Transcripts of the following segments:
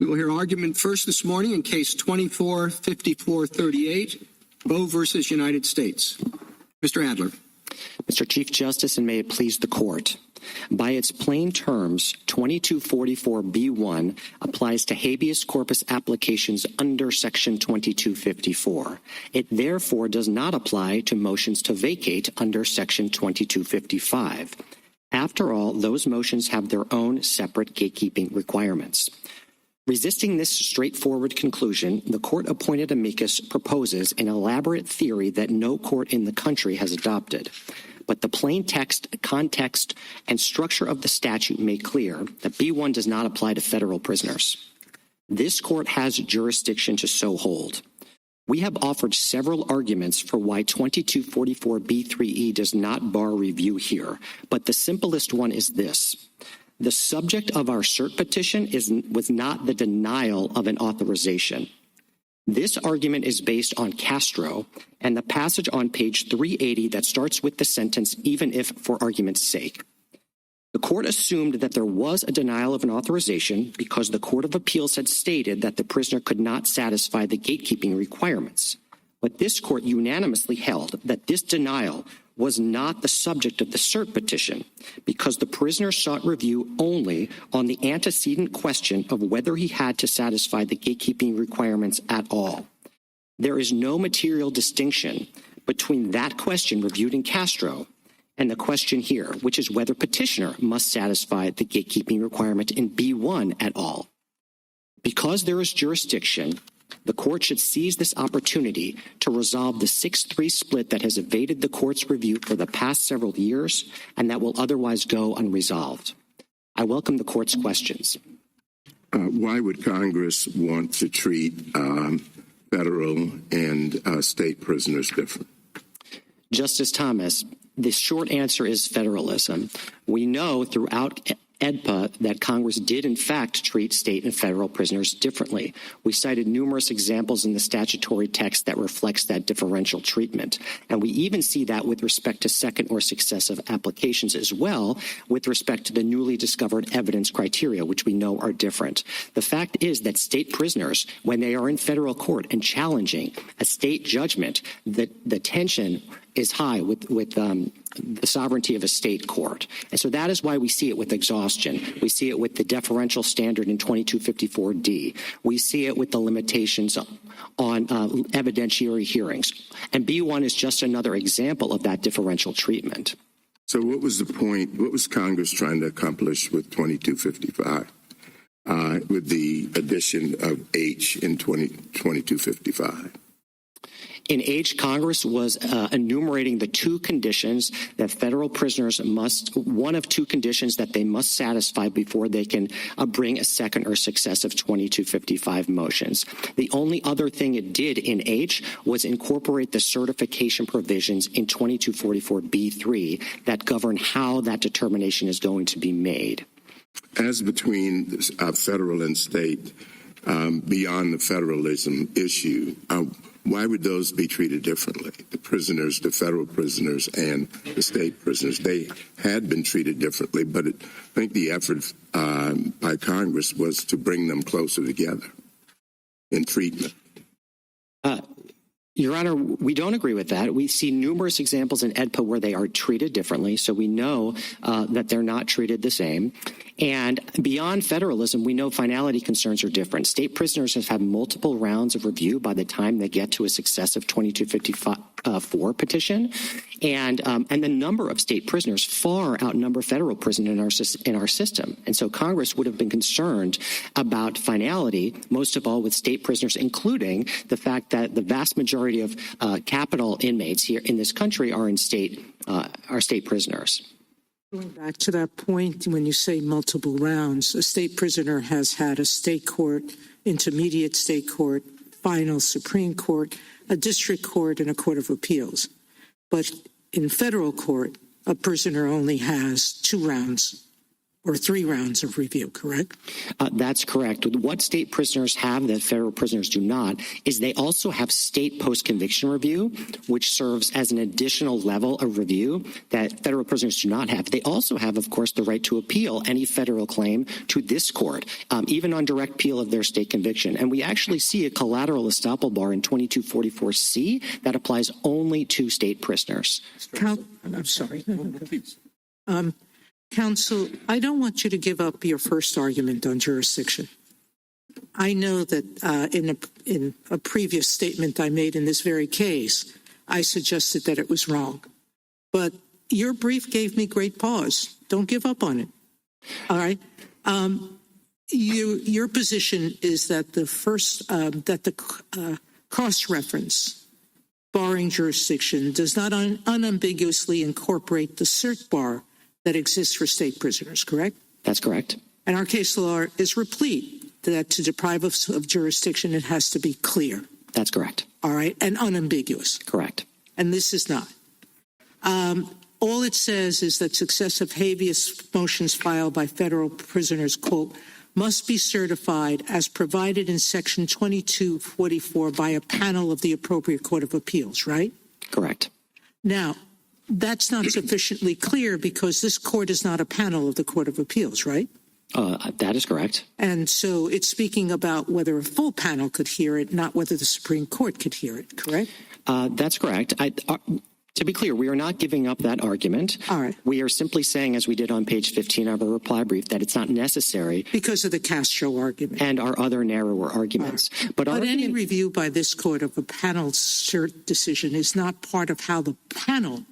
We will hear argument first this morning in Case 24-5438, Bowe versus United States. Mr. Adler. Mr. Chief Justice, and may it please the Court. By its plain terms, 2244B1 applies to habeas corpus applications under Section 2254. It therefore does not apply to motions to vacate under Section 2255. After all, those motions have their own separate gatekeeping requirements. Resisting this straightforward conclusion, the court-appointed amicus proposes an elaborate theory that no court in the country has adopted. But the plain text, context, and structure of the statute make clear that B1 does not apply to federal prisoners. This court has jurisdiction to so hold. We have offered several arguments for why 2244B3E does not bar review here, but the simplest one is this. The subject of our cert petition was not the denial of an authorization. This argument is based on Castro and the passage on page 380 that starts with the sentence, even if for argument's sake. The court assumed that there was a denial of an authorization because the Court of Appeals had stated that the prisoner could not satisfy the gatekeeping requirements. But this court unanimously held that this denial was not the subject of the cert petition because the prisoner sought review only on the antecedent question of whether he had to satisfy the gatekeeping requirements at all. There is no material distinction between that question reviewed in Castro and the question here, which is whether petitioner must satisfy the gatekeeping requirement in B1 at all. Because there is jurisdiction, the court should seize this opportunity to resolve the 6-3 split that has evaded the court's review for the past several years and that will otherwise go unresolved. I welcome the court's questions. Why would Congress want to treat federal and state prisoners different? Justice Thomas, the short answer is federalism. We know throughout EDPA that Congress did in fact treat state and federal prisoners differently. We cited numerous examples in the statutory text that reflects that differential treatment. And we even see that with respect to second or successive applications as well, with respect to the newly discovered evidence criteria, which we know are different. The fact is that state prisoners, when they are in federal court and challenging a state judgment, the tension is high with the sovereignty of a state court. And so that is why we see it with exhaustion. We see it with the deferential standard in 2254D. We see it with the limitations on evidentiary hearings. And B1 is just another example of that differential treatment. So what was the point? What was Congress trying to accomplish with 2255, with the addition of H in 2255? In H, Congress was enumerating the two conditions that federal prisoners one of two conditions that they must satisfy before they can bring a second or successive 2255 motions. The only other thing it did in H was incorporate the certification provisions in 2244B3 that govern how that determination is going to be made. As between federal and state, beyond the federalism issue, why would those be treated differently? The prisoners, the federal prisoners, and the state prisoners, they had been treated differently, but I think the effort by Congress was to bring them closer together in treatment. Your Honor, we don't agree with that. We see numerous examples in EDPA where they are treated differently, so we know that they're not treated the same. And beyond federalism, we know finality concerns are different. State prisoners have had multiple rounds of review by the time they get to a successive 2254 petition, and the number of state prisoners far outnumber federal prisoners in our system. And so Congress would have been concerned about finality, most of all with state prisoners, including the fact that the vast majority of capital inmates here in this country are state prisoners. Going back to that point, when you say multiple rounds, a state prisoner has had a state court, intermediate state court, final Supreme Court, a district court, and a court of appeals. But in federal court, a prisoner only has 2 rounds or 3 rounds of review, correct? That's correct. What state prisoners have that federal prisoners do not is they also have state post-conviction review, which serves as an additional level of review that federal prisoners do not have. They also have, of course, the right to appeal any federal claim to this court, even on direct appeal of their state conviction. And we actually see a collateral estoppel bar in 2244C that applies only to state prisoners. I'm sorry. Counsel, I don't want you to give up your first argument on jurisdiction. I know that in a previous statement I made in this very case, I suggested that it was wrong. But your brief gave me great pause. Don't give up on it. All right. Your position is that the cross-reference barring jurisdiction does not unambiguously incorporate the cert bar that exists for state prisoners, correct? That's correct. And our case law is replete that to deprive us of jurisdiction, it has to be clear. That's correct. All right, and unambiguous. Correct. And this is not. All it says is that successive habeas motions filed by federal prisoners, quote, must be certified as provided in Section 2244 by a panel of the appropriate Court of Appeals, right? Correct. Now, that's not sufficiently clear because this court is not a panel of the Court of Appeals, right? That is correct. And so it's speaking about whether a full panel could hear it, not whether the Supreme Court could hear it, correct? That's correct. To be clear, we are not giving up that argument. All right. We are simply saying, as we did on page 15 of our reply brief, that it's not necessary. Because of the Castro argument. And our other narrower arguments. Right. But any review by this court of a panel cert decision is not part of how the panel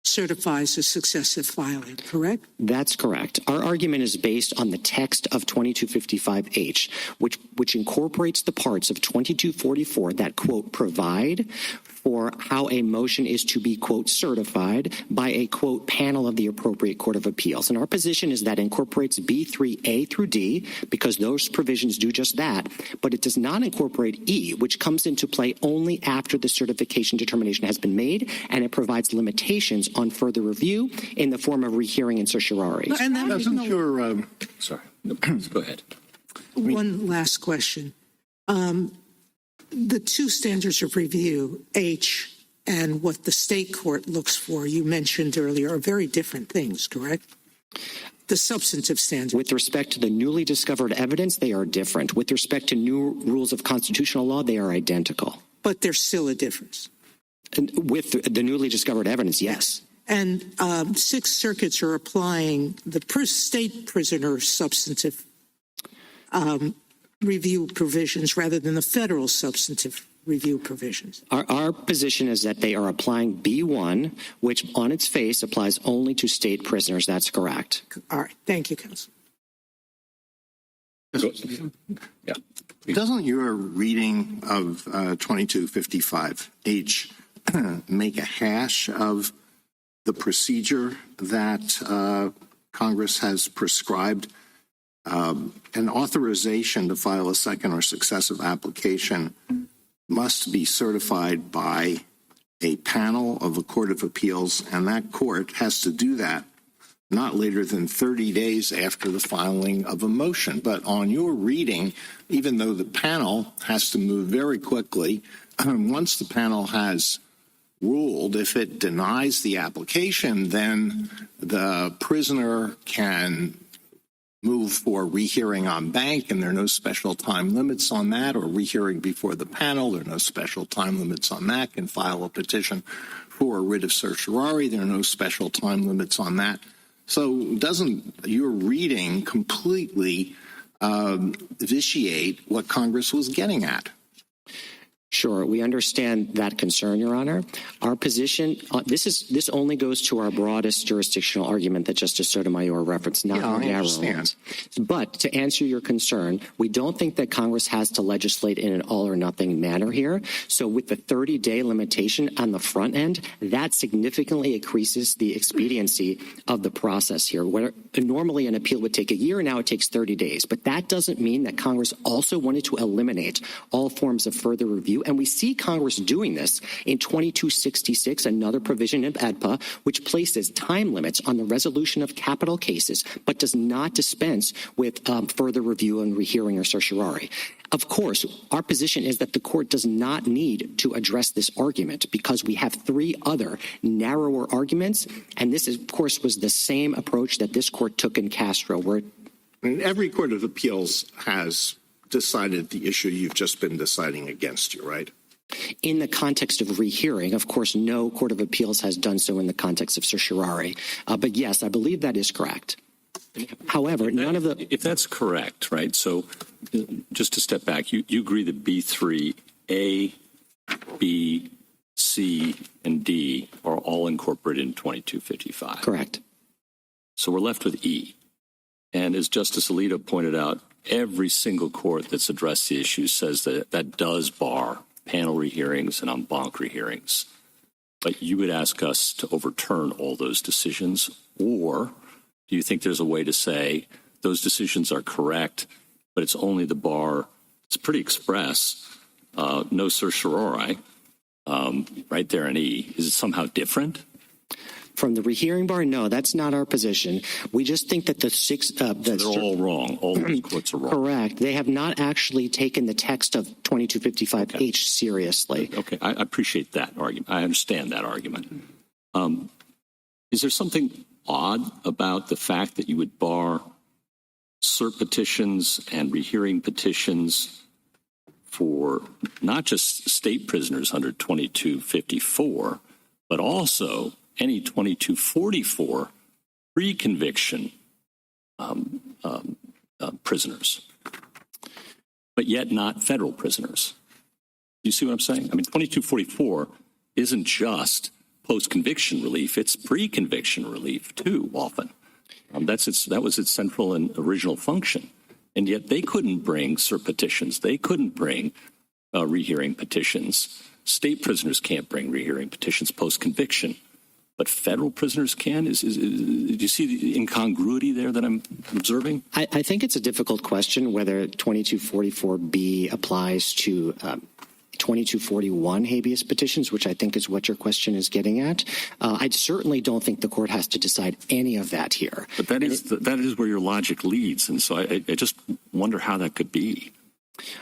certifies a successive filing, correct? That's correct. Our argument is based on the text of 2255H, which incorporates the parts of 2244 that, quote, provide for how a motion is to be, quote, certified by a, quote, panel of the appropriate Court of Appeals. And our position is that incorporates B3A through D because those provisions do just that, but it does not incorporate E, which comes into play only after the certification determination has been made, and it provides limitations on further review in the form of rehearing and certiorari. And that doesn't your sorry, no, please go ahead. One last question. The two standards of review, H and what the state court looks for, you mentioned earlier, are very different things, correct? The substantive standards. With respect to the newly discovered evidence, they are different. With respect to new rules of constitutional law, they are identical. But there's still a difference. And with the newly discovered evidence, yes. And 6 circuits are applying the state prisoner substantive review provisions rather than the federal substantive review provisions. Our position is that they are applying B1, which on its face applies only to state prisoners. That's correct. All right. Thank you, Counsel. Yeah. Doesn't your reading of 2255H make a hash of the procedure that Congress has prescribed? An authorization to file a second or successive application must be certified by a panel of a Court of Appeals, and that court has to do that not later than 30 days after the filing of a motion. But on your reading, even though the panel has to move very quickly, once the panel has ruled, if it denies the application, then the prisoner can move for rehearing en banc, and there are no special time limits on that, or rehearing before the panel, there are no special time limits on that, can file a petition for a writ of certiorari, there are no special time limits on that. So doesn't your reading completely vitiate what Congress was getting at? Sure, we understand that concern, Your Honor. Our position, this only goes to our broadest jurisdictional argument that Justice Sotomayor referenced, not our narrow ones. But to answer your concern, we don't think that Congress has to legislate in an all-or-nothing manner here. So with the 30-day limitation on the front end, that significantly increases the expediency of the process here. Where normally an appeal would take a year, now it takes 30 days. But that doesn't mean that Congress also wanted to eliminate all forms of further review review, and we see Congress doing this in 2266, another provision of AEDPA, which places time limits on the resolution of capital cases, but does not dispense with further review and rehearing or certiorari. Of course, our position is that the court does not need to address this argument because we have three other narrower arguments, and this, of course, was the same approach that this court took in Castro, where every court of appeals has decided the issue you've just been deciding against you, right? in the context of rehearing. Of course, no court of appeals has done so in the context of certiorari. But yes, I believe that is correct. However, none of the... If that's correct, right, so just to step back, you agree that B3, A, B, C, and D are all incorporated in 2255. Correct. So we're left with E. And as Justice Alito pointed out, every single court that's addressed the issue says that that does bar panel rehearings and en banc rehearings. But you would ask us to overturn all those decisions, or do you think there's a way to say those decisions are correct, but it's only the bar? It's pretty express. No certiorari, right there in E. Is it somehow different? From the rehearing bar, no, that's not our position. We just think that the six... So they're all wrong. All those courts are wrong. Correct. They have not actually taken the text of 2255H seriously. Okay, I appreciate that argument. I understand that argument. Is there something odd about the fact that you would bar cert petitions and rehearing petitions for not just state prisoners under 2254, but also any 2244 pre-conviction prisoners, but yet not federal prisoners? You see what I'm saying? I mean, 2244 isn't just post-conviction relief, it's pre-conviction relief too, often. That was its central and original function. And yet they couldn't bring cert petitions. They couldn't bring rehearing petitions. State prisoners can't bring rehearing petitions post-conviction, but federal prisoners can? Do you see the incongruity there that I'm observing? I think it's a difficult question whether 2244B applies to 2241 habeas petitions, which I think is what your question is getting at. I certainly don't think the court has to decide any of that here. But that is where your logic leads, and so I just wonder how that could be.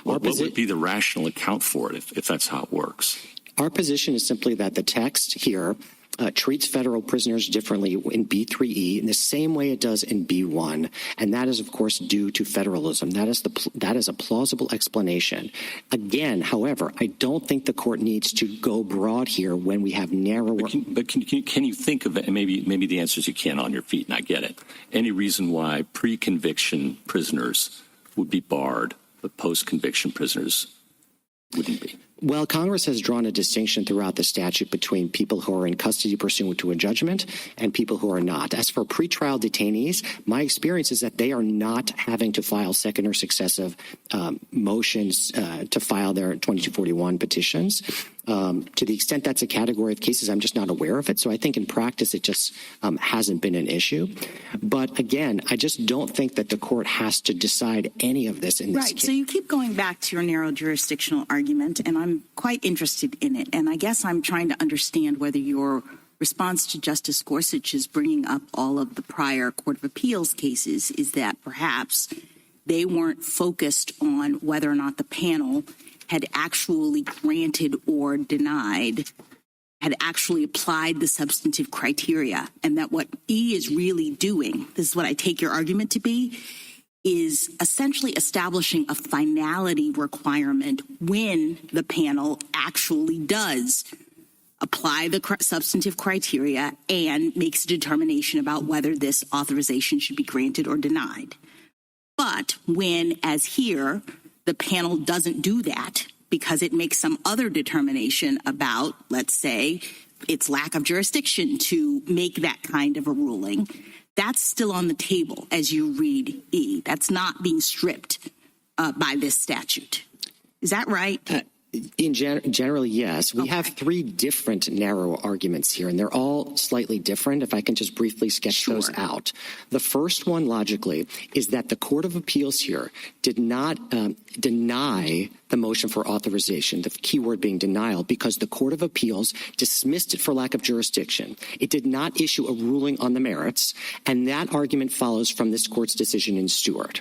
What would be the rational account for it if that's how it works? Our position is simply that the text here treats federal prisoners differently in B3E in the same way it does in B1, and that is, of course, due to federalism. That is a plausible explanation. Again, however, I don't think the court needs to go broad here when we have narrower... But can you think of it, and maybe the answer is you can't on your feet, and I get it, any reason why pre-conviction prisoners would be barred, but post-conviction prisoners wouldn't be? Well, Congress has drawn a distinction throughout the statute between people who are in custody pursuant to a judgment and people who are not. As for pretrial detainees, my experience is that they are not having to file second or successive motions to file their 2241 petitions. To the extent that's a category of cases, I'm just not aware of it. So I think in practice, it just hasn't been an issue. But again, I just don't think that the court has to decide any of this in this case. Right. So you keep going back to your narrow jurisdictional argument, and I'm quite interested in it. And I guess I'm trying to understand whether your response to Justice Gorsuch's bringing up all of the prior Court of Appeals cases is that perhaps they weren't focused on whether or not the panel had actually granted or denied, had actually applied the substantive criteria, and that what E is really doing, this is what I take your argument to be, is essentially establishing a finality requirement when the panel actually does apply the substantive criteria and makes a determination about whether this authorization should be granted or denied. But when, as here, the panel doesn't do that because it makes some other determination about, let's say, its lack of jurisdiction to make that kind of a ruling, that's still on the table as you read E. That's not being stripped by this statute. Is that right? Generally, yes. We have three different narrow arguments here, and they're all slightly different. If I can just briefly sketch those out. The first one, logically, is that the Court of Appeals here did not deny the motion for authorization, the key word being denial, because the Court of Appeals dismissed it for lack of jurisdiction. It did not issue a ruling on the merits, and that argument follows from this Court's decision in Stewart.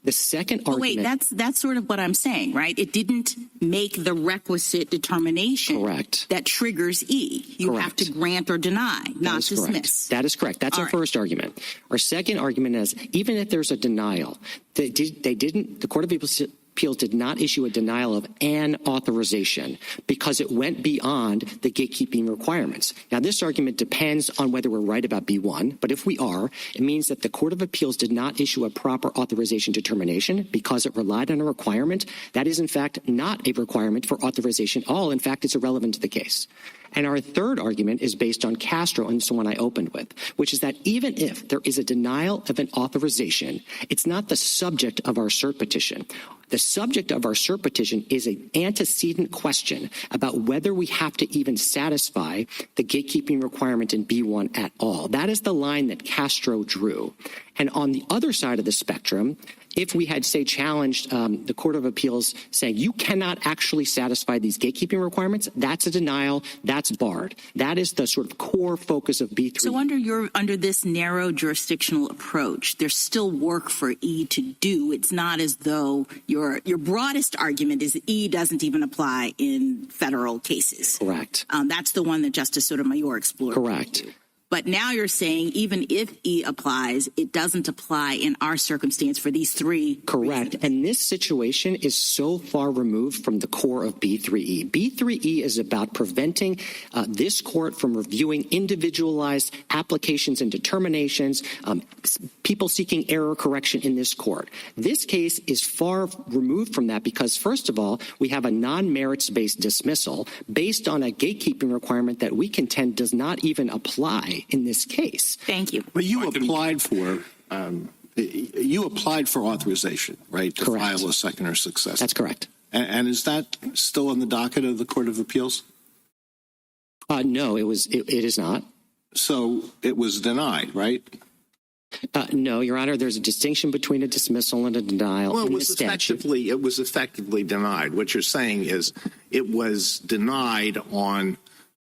The second argument... Wait, that's sort of what I'm saying, right? It didn't make the requisite determination that triggers E. You have to grant or deny, not dismiss. That is correct. That's our first argument. Our second argument is, even if there's a denial, the Court of Appeals did not issue a denial of an authorization because it went beyond the gatekeeping requirements. Now, this argument depends on whether we're right about B1, but if we are, it means that the Court of Appeals did not issue a proper authorization determination because it relied on a requirement. That is, in fact, not a requirement for authorization at all. In fact, it's irrelevant to the case. And our third argument is based on Castro, and it's the one I opened with, which is that even if there is a denial of an authorization, it's not the subject of our cert petition. The subject of our cert petition is an antecedent question about whether we have to even satisfy the gatekeeping requirement in B1 at all. That is the line that Castro drew. And on the other side of the spectrum, if we had, say, challenged the Court of Appeals saying you cannot actually satisfy these gatekeeping requirements, that's a denial, that's barred. That is the sort of core focus of B3. So under this narrow jurisdictional approach, there's still work for E to do. It's not as though your broadest argument is E doesn't even apply in federal cases. Correct. That's the one that Justice Sotomayor explored. Correct. But now you're saying even if E applies, it doesn't apply in our circumstance for these three. Correct. reasons. And this situation is so far removed from the core of B3E. B3E is about preventing this court from reviewing individualized applications and determinations, people seeking error correction in this court. This case is far removed from that because, first of all, we have a non-merits-based dismissal based on a gatekeeping requirement that we contend does not even apply in this case. Thank you. But you applied for authorization, right? To Correct. file a second or successive. That's correct. And is that still on the docket of the Court of Appeals? No, it is not. So it was denied, right? No, Your Honor. There's a distinction between a dismissal and a denial. Well, in the statute. it was effectively denied. What you're saying is it was denied on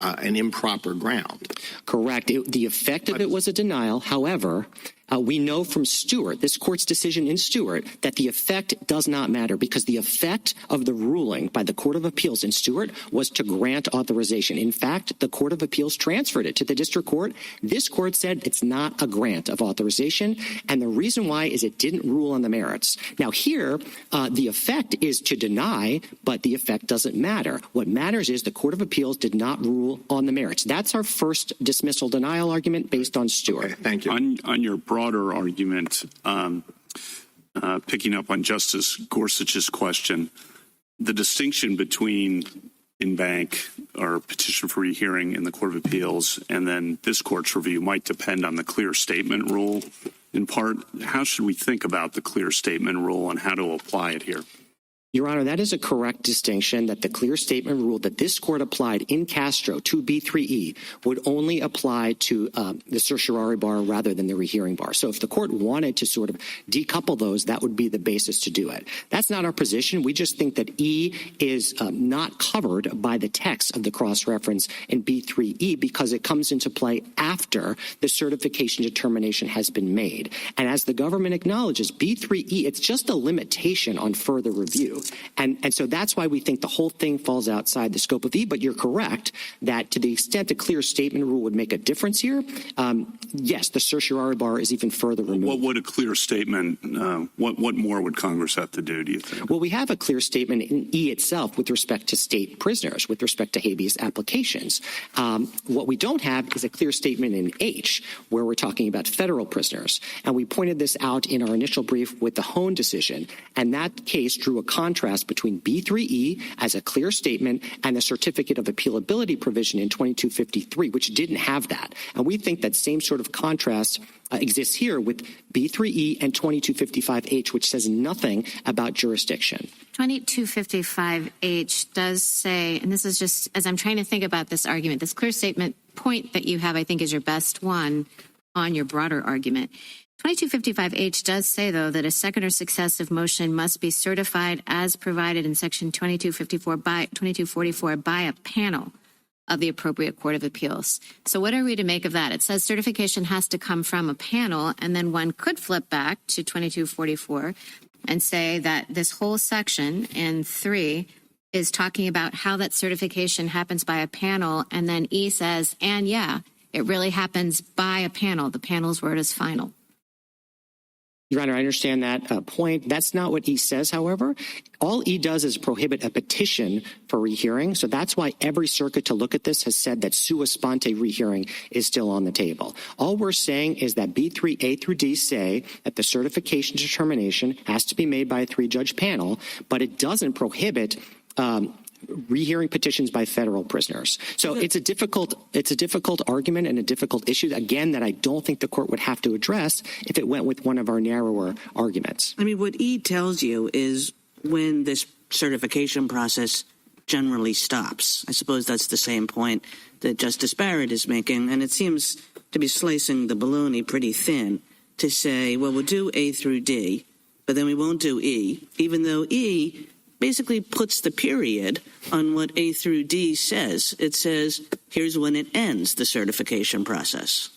an improper ground. Correct. The effect of it was a denial. However, we know from Stewart, this court's decision in Stewart, that the effect does not matter because the effect of the ruling by the Court of Appeals in Stewart was to grant authorization. In fact, the Court of Appeals transferred it to the district court. This court said it's not a grant of authorization, and the reason why is it didn't rule on the merits. Now here, the effect is to deny, but the effect doesn't matter. What matters is the Court of Appeals did not rule on the merits. That's our first dismissal denial argument based on Stewart. Okay, thank you. On your broader argument, picking up on Justice Gorsuch's question, the distinction between in-bank or petition for rehearing in the Court of Appeals and then this court's review might depend on the clear statement rule. In part, how should we think about the clear statement rule and how to apply it here? Your Honor, that is a correct distinction that the clear statement rule that this court applied in Castro to B3E would only apply to the certiorari bar rather than the rehearing bar. So if the court wanted to sort of decouple those, that would be the basis to do it. That's not our position. We just think that E is not covered by the text of the cross-reference in B3E because it comes into play after the certification determination has been made. And as the government acknowledges, B3E, it's just a limitation on further review. And so that's why we think the whole thing falls outside the scope of E. But you're correct that to the extent a clear statement rule would make a difference here, yes, the certiorari bar is even further removed. What would a clear statement, what more would Congress have to do you think? Well, we have a clear statement in E itself with respect to state prisoners, with respect to habeas applications. What we don't have is a clear statement in H, where we're talking about federal prisoners. And we pointed this out in our initial brief with the Hone decision. And that case drew a contrast contrast between B3E as a clear statement and the certificate of appealability provision in 2253, which didn't have that. And we think that same sort of contrast exists here with B3E and 2255H, which says nothing about jurisdiction. 2255H does say, and this is just as I'm trying to think about this argument, this clear statement point that you have, I think, is your best one on your broader argument. 2255H does say, though, that a second or successive motion must be certified as provided in Section 2244 by a panel of the appropriate Court of Appeals. So what are we to make of that? It says certification has to come from a panel, and then one could flip back to 2244 and say that this whole section in 3 is talking about how that certification happens by a panel, and then E says, and yeah, it really happens by a panel. The panel's word is final. Your Honor, I understand that point. That's not what E says, however. All E does is prohibit a petition for rehearing. So that's why every circuit to look at this has said that sua sponte rehearing is still on the table. All we're saying is that B3A through D say that the certification determination has to be made by a 3-judge panel, but it doesn't prohibit rehearing petitions by federal prisoners. So it's a difficult argument and a difficult issue, again, that I don't think the court would have to address if it went with one of our narrower arguments. I mean, what E tells you is when this certification process generally stops. I suppose that's the same point that Justice Barrett is making, and it seems to be slicing the bologna pretty thin to say, well, we'll do A through D, but then we won't do E, even though E basically puts the period on what A through D says. It says, here's when it ends, the certification process.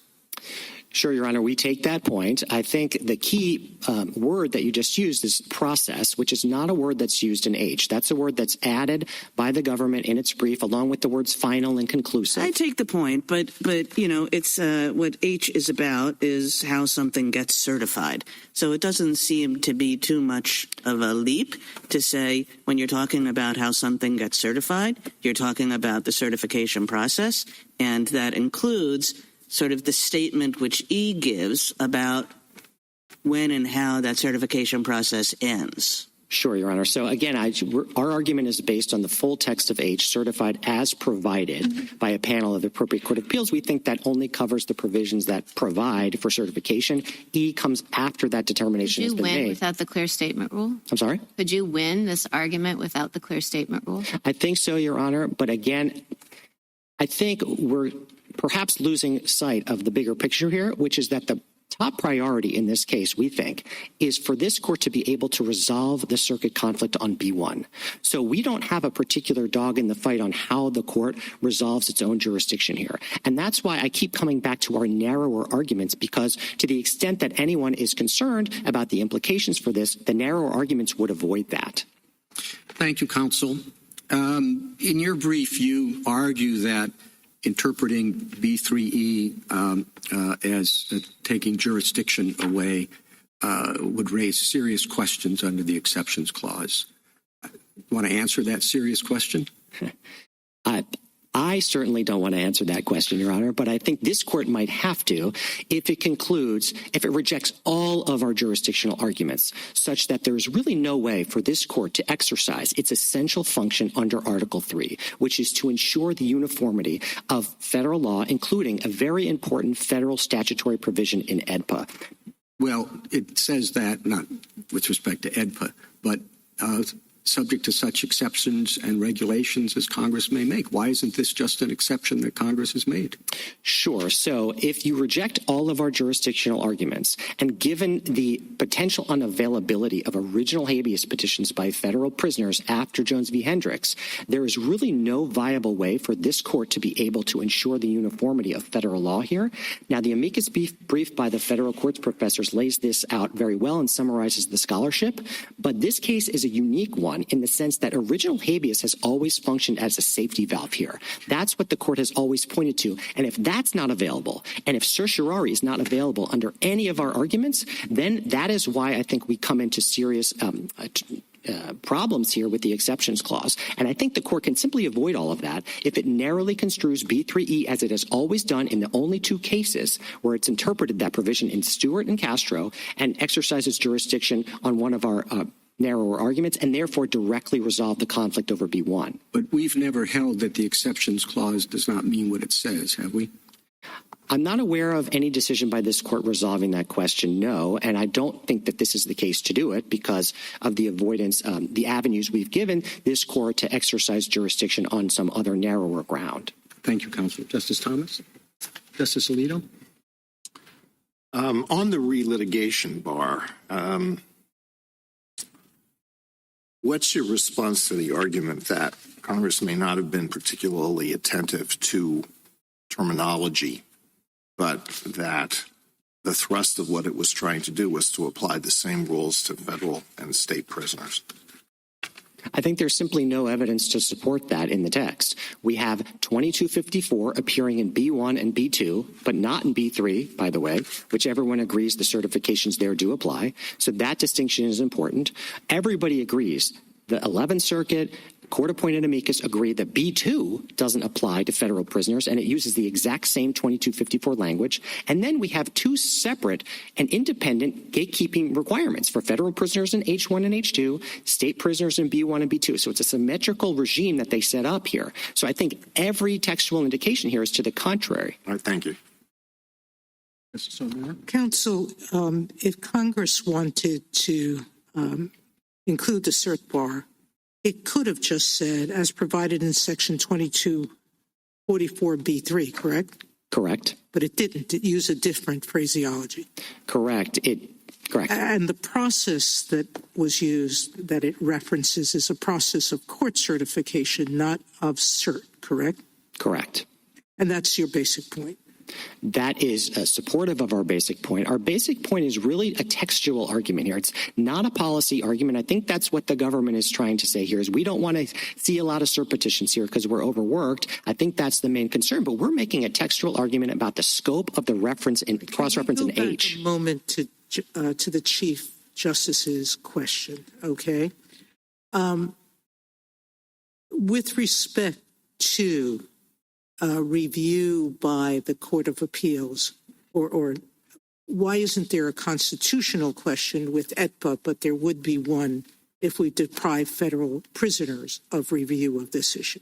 Sure, Your Honor, we take that point. I think the key word that you just used is process, which is not a word that's used in H. That's a word that's added by the government in its brief, along with the words final and conclusive. I take the point, but you know, it's what H is about is how something gets certified. So it doesn't seem to be too much of a leap to say when you're talking about how something gets certified, you're talking about the certification process, and that includes sort of the statement which E gives about when and how that certification process ends. Sure, Your Honor. So again, our argument is based on the full text of H, certified as provided by a panel of the appropriate Court of Appeals. We think that only covers the provisions that provide for certification. E comes after that determination has been made. Could you win without the clear statement rule? I'm sorry? Could you win this argument without the clear statement rule? I think so, Your Honor. But again, I think we're perhaps losing sight of the bigger picture here, which is that the top priority in this case, we think, is for this court to be able to resolve the circuit conflict on B1. So we don't have a particular dog in the fight on how the court resolves its own jurisdiction here. And that's why I keep coming back to our narrower arguments, because to the extent that anyone is concerned about the implications for this, the narrower arguments would avoid that. Thank you, counsel. In your brief, you argue that interpreting B3E as taking jurisdiction away would raise serious questions under the exceptions clause. Want to answer that serious question? I certainly don't want to answer that question, Your Honor, but I think this court might have to if it rejects all of our jurisdictional arguments, such that there is really no way for this court to exercise its essential function under Article 3, which is to ensure the uniformity of federal law, including a very important federal statutory provision in AEDPA. Well, it says that, not with respect to AEDPA, but subject to such exceptions and regulations as Congress may make. Why isn't this just an exception that Congress has made? Sure. So if you reject all of our jurisdictional arguments, and given the potential unavailability of original habeas petitions by federal prisoners after Jones v. Hendricks, there is really no viable way for this court to be able to ensure the uniformity of federal law here. Now, the amicus brief by the federal courts professors lays this out very well and summarizes the scholarship, but this case is a unique one in the sense that original habeas has always functioned as a safety valve here. That's what the court has always pointed to. And if that's not available, and if certiorari is not available under any of our arguments, then that is why I think we come into serious problems here with the exceptions clause. And I think the court can simply avoid all of that if it narrowly construes B3E as it has always done in the only two cases where it's interpreted that provision in Stewart and Castro and exercises jurisdiction on one of our narrower arguments and therefore directly resolve the conflict over B1. But we've never held that the exceptions clause does not mean what it says, have we? I'm not aware of any decision by this court resolving that question, no, and I don't think that this is the case to do it because of the avoidance, the avenues we've given this court to exercise jurisdiction on some other narrower ground. Thank you, Counselor. Justice Thomas? Justice Alito? On the relitigation bar, what's your response to the argument that Congress may not have been particularly attentive to terminology, but that the thrust of what it was trying to do was to apply the same rules to federal and state prisoners? I think there's simply no evidence to support that in the text. We have 2254 appearing in B1 and B2, but not in B3, by the way, which everyone agrees the certifications there do apply. So that distinction is important. Everybody agrees. The 11th Circuit, court-appointed amicus agree that B2 doesn't apply to federal prisoners, and it uses the exact same 2254 language. And then we have two separate and independent gatekeeping requirements for federal prisoners in H1 and H2, state prisoners in B1 and B2. So it's a symmetrical regime that they set up here. So I think every textual indication here is to the contrary. All right, thank you. Counsel, if Congress wanted to include the cert bar, it could have just said, as provided in Section 2244B3, correct? Correct. But it didn't. It used a different phraseology. Correct. Correct. And the process that was used, that it references, is a process of court certification, not of cert, correct? Correct. And that's your basic point. That is supportive of our basic point. Our basic point is really a textual argument here. It's not a policy argument. I think that's what the government is trying to say here is we don't want to see a lot of cert petitions here because we're overworked. I think that's the main concern. But we're making a textual argument about the scope of the reference and cross-reference in H. Back a moment to the Chief Justice's question, okay? With respect to review by the Court of Appeals, or why isn't there a constitutional question with EDPA, but there would be one if we deprive federal prisoners of review of this issue?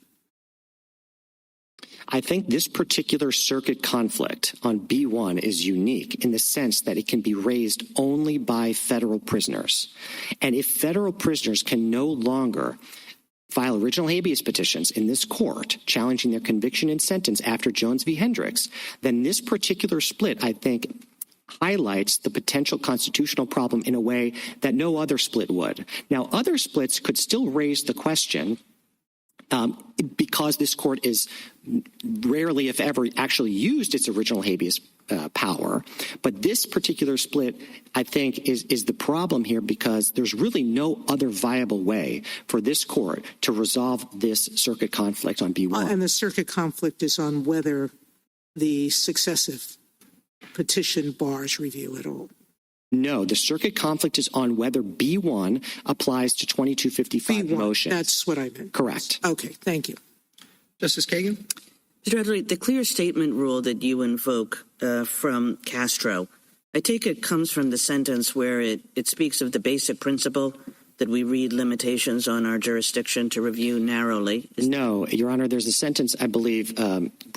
I think this particular circuit conflict on B1 is unique in the sense that it can be raised only by federal prisoners. And if federal prisoners can no longer file original habeas petitions in this court challenging their conviction and sentence after Jones v. Hendricks, then this particular split, I think, highlights the potential constitutional problem in a way that no other split would. Now, other splits could still raise the question because this court is rarely, if ever, actually used its original habeas power. But this particular split, I think, is the problem here because there's really no other viable way for this court to resolve this circuit conflict on B1. And the circuit conflict is on whether the successive petition bars review at all. No, the circuit conflict is on whether B1 applies to 2255 B1, motions. that's what I meant. Correct. Okay, thank you. Justice Kagan? Mr. Adler, the clear statement rule that you invoke from Castro, I take it comes from the sentence where it speaks of the basic principle that we read limitations on our jurisdiction to review narrowly. No, Your Honor, there's a sentence, I believe,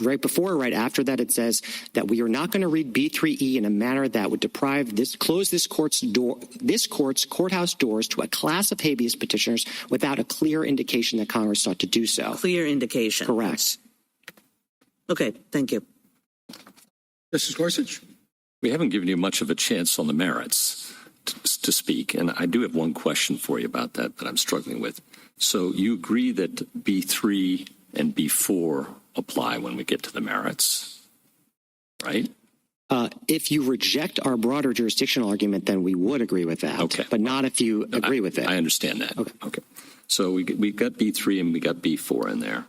right before or right after that, it says that we are not going to read B3E in a manner that would close this court's courthouse doors to a class of habeas petitioners without a clear indication that Congress sought to do so. Clear indication. Correct. Okay, thank you. Justice Gorsuch? We haven't given you much of a chance on the merits to speak, and I do have one question for you about that I'm struggling with. So you agree that B3 and B4 apply when we get to the merits, right? If you reject our broader jurisdictional argument, then we would agree with that. Okay. But not if you agree with it. I understand that. Okay. So we've got B3 and we got B4 in there,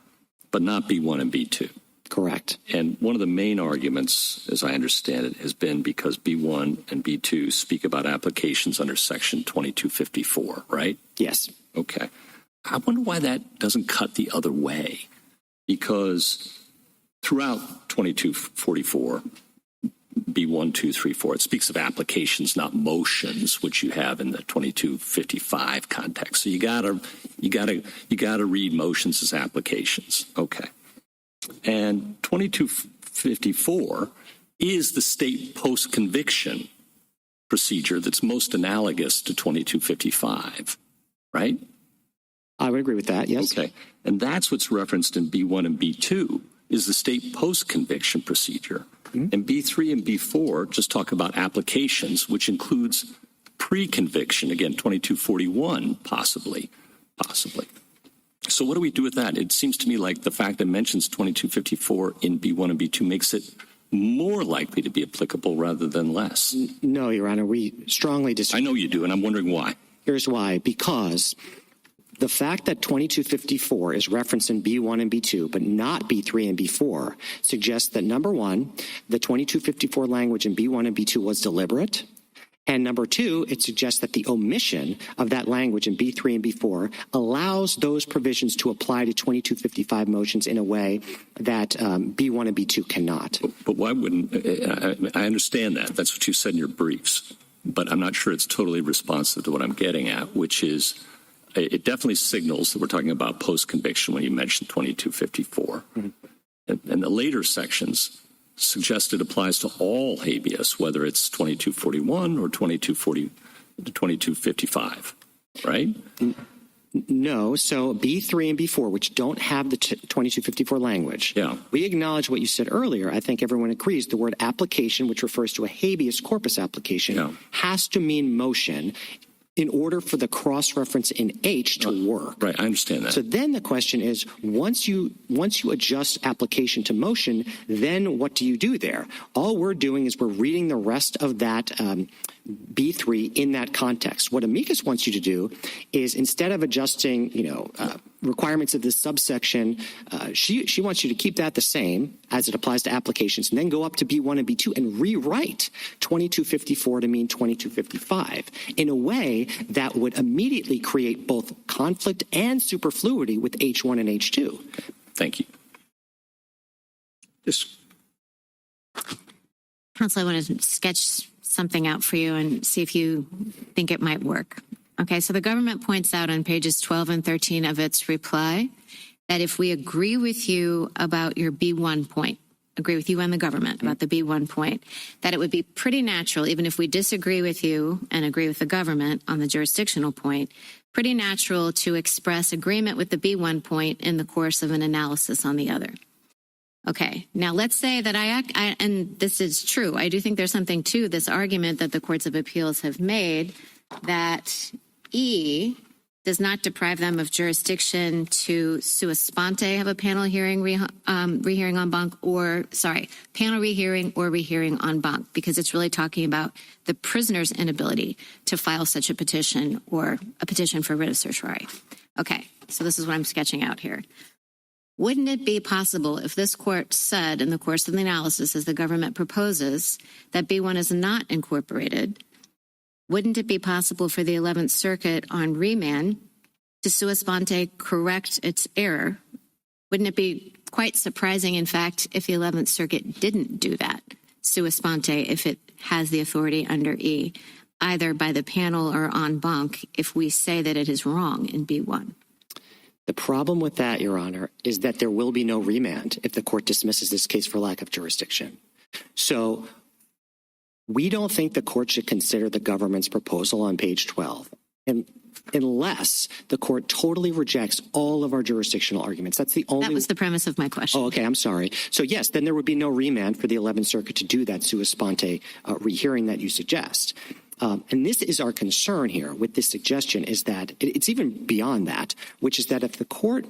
but not B1 and B2. Correct. And one of the main arguments, as I understand it, has been because B1 and B2 speak about applications under Section 2254, right? Yes. Okay. I wonder why that doesn't cut the other way. Because throughout 2244, B1, 2, 3, 4. It speaks of applications, not motions, which you have in the 2255 context. So you gotta read motions as applications. Okay. And 2254 is the state post-conviction procedure that's most analogous to 2255, right? I would agree with that, yes. Okay. And that's what's referenced in B1 and B2 is the state post-conviction procedure. Mm-hmm. And B3 and B4 just talk about applications, which includes pre-conviction, again, 2241, possibly. So what do we do with that? It seems to me like the fact that it mentions 2254 in B1 and B2 makes it more likely to be applicable rather than less. No, Your Honor, we strongly disagree. I know you do, and I'm wondering why. Here's why. Because the fact that 2254 is referenced in B1 and B2, but not B3 and B4, suggests that, number one, the 2254 language in B1 and B2 was deliberate. And number two, it suggests that the omission of that language in B3 and B4 allows those provisions to apply to 2255 motions in a way that B1 and B2 cannot. But why wouldn't I understand that? That's what you said in your briefs. But I'm not sure it's totally responsive to what I'm getting at, which is it definitely signals that we're talking about post-conviction when you mention 2254. Mm-hmm. And the later sections suggest it applies to all habeas, whether it's 2241 or 2255, right? No. So B3 and B4, which don't have the 2254 language, we acknowledge what you said earlier. I think everyone agrees the word application, which refers to a habeas corpus application, has to mean motion in order for the cross-reference in H to work. Right, I understand that. So then the question is, once you adjust application to motion, then what do you do there? All we're doing is we're reading the rest of that B3 in that context. What Amicus wants you to do is, instead of adjusting, requirements of this subsection, she wants you to keep that the same as it applies to applications, and then go up to B1 and B2 and rewrite 2254 to mean 2255 in a way that would immediately create both conflict and superfluity with H1 and H2. Thank you. Counsel, I want to sketch something out for you and see if you think it might work. Okay, so the government points out on pages 12 and 13 of its reply that if we agree with you about your B1 point, agree with you and the government about the B1 point, that it would be pretty natural, even if we disagree with you and agree with the government on the jurisdictional point, pretty natural to express agreement with the B1 point in the course of an analysis on the other. Okay, now let's say that and this is true, I do think there's something to this argument that the courts of appeals have made that E does not deprive them of jurisdiction to sua sponte, have a panel hearing, rehearing en banc, panel rehearing or rehearing en banc, because it's really talking about the prisoner's inability to file such a petition or a petition for writ of certiorari. Okay, so this is what I'm sketching out here. Wouldn't it be possible if this court said in the course of the analysis, as the government proposes, that B1 is not incorporated? Wouldn't it be possible for the 11th Circuit on remand to sua sponte correct its error? Wouldn't it be quite surprising, in fact, if the 11th Circuit didn't do that, sua sponte, if it has the authority under E, either by the panel or en banc, if we say that it is wrong in B1? The problem with that, Your Honor, is that there will be no remand if the court dismisses this case for lack of jurisdiction. So we don't think the court should consider the government's proposal on page 12, and unless the court totally rejects all of our jurisdictional arguments. That's the only. That was the premise of my question. Oh, okay. I'm sorry. So yes, then there would be no remand for the 11th Circuit to do that sua sponte rehearing that you suggest. And this is our concern here with this suggestion, is that it's even beyond that, which is that if the court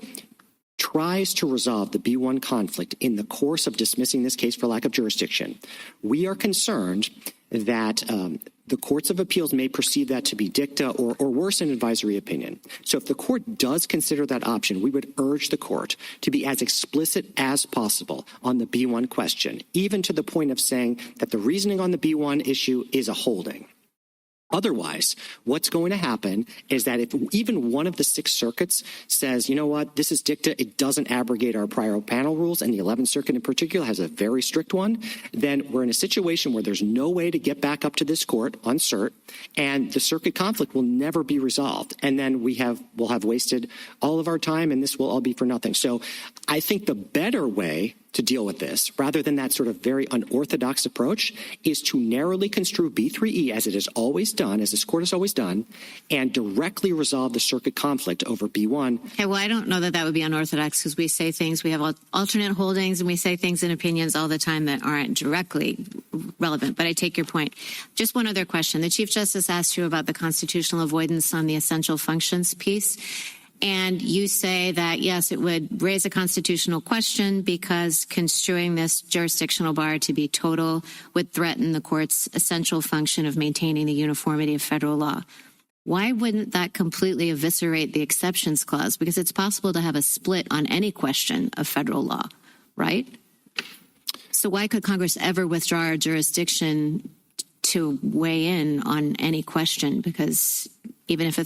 tries to resolve the B1 conflict in the course of dismissing this case for lack of jurisdiction, we are concerned that the courts of appeals may perceive that to be dicta or worse, an advisory opinion. So if the court does consider that option, we would urge the court to be as explicit as possible on the B1 question, even to the point of saying that the reasoning on the B1 issue is a holding. Otherwise, what's going to happen is that if even one of the 6 circuits says, you know what, this is dicta, it doesn't abrogate our prior panel rules, and the 11th Circuit in particular has a very strict one, then we're in a situation where there's no way to get back up to this court on cert, and the circuit conflict will never be resolved. And then we'll have wasted all of our time, and this will all be for nothing. So I think the better way to deal with this, rather than that sort of very unorthodox approach, is to narrowly construe B3E as it is always done, as this court has always done, and directly resolve the circuit conflict over B1. Okay, well, I don't know that that would be unorthodox because we say things, we have alternate holdings, and we say things and opinions all the time that aren't directly relevant. But I take your point. Just one other question. The Chief Justice asked you about the constitutional avoidance on the essential functions piece. And you say that, yes, it would raise a constitutional question because construing this jurisdictional bar to be total would threaten the court's essential function of maintaining the uniformity of federal law. Why wouldn't that completely eviscerate the exceptions clause? Because it's possible to have a split on any question of federal law, right? So why could Congress ever withdraw our jurisdiction to weigh in on any question? Because even if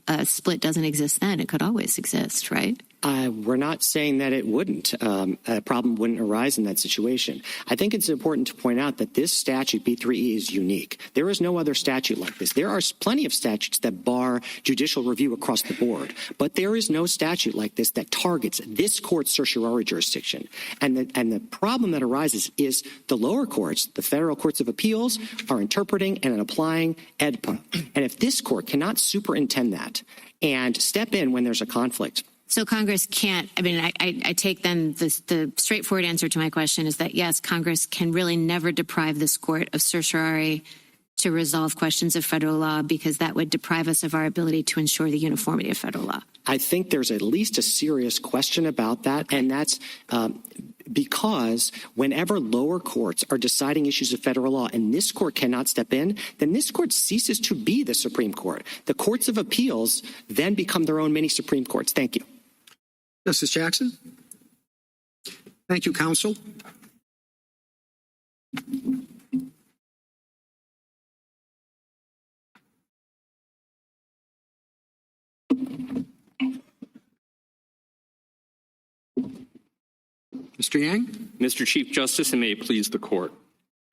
a split doesn't exist then, it could always exist, right? We're not saying that it wouldn't. A problem wouldn't arise in that situation. I think it's important to point out that this statute, B3E, is unique. There is no other statute like this. There are plenty of statutes that bar judicial review across the board, but there is no statute like this that targets this court's certiorari jurisdiction. And the problem that arises is the lower courts, the federal courts of appeals, are interpreting and applying AEDPA. And if this court cannot superintend that and step in when there's a conflict, so Congress can't, I mean, I take then the straightforward answer to my question is that, yes, Congress can really never deprive this court of certiorari to resolve questions of federal law because that would deprive us of our ability to ensure the uniformity of federal law. I think there's at least a serious question about that, and that's because whenever lower courts are deciding issues of federal law and this court cannot step in, then this court ceases to be the Supreme Court. The courts of appeals then become their own mini Supreme Courts. Thank you. Justice Jackson? Thank you, counsel. Mr. Yang? Mr. Chief Justice, and may it please the court.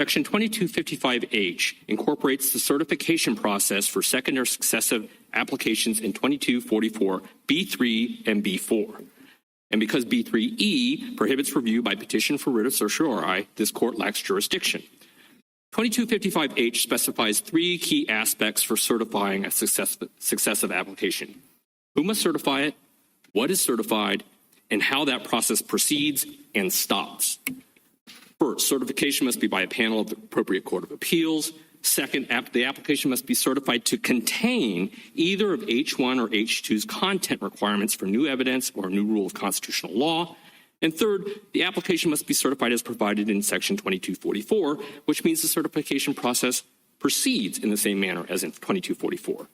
Section 2255H incorporates the certification process for second or successive applications in 2244 B3 and B4. And because B3E prohibits review by petition for writ of certiorari, this court lacks jurisdiction. 2255H specifies 3 key aspects for certifying a successive application: who must certify it, what is certified, and how that process proceeds and stops. First, certification must be by a panel of the appropriate court of appeals. Second, the application must be certified to contain either of H1 or H2's content requirements for new evidence or a new rule of constitutional law. And third, the application must be certified as provided in Section 2244, which means the certification process proceeds in the same manner as in 2244.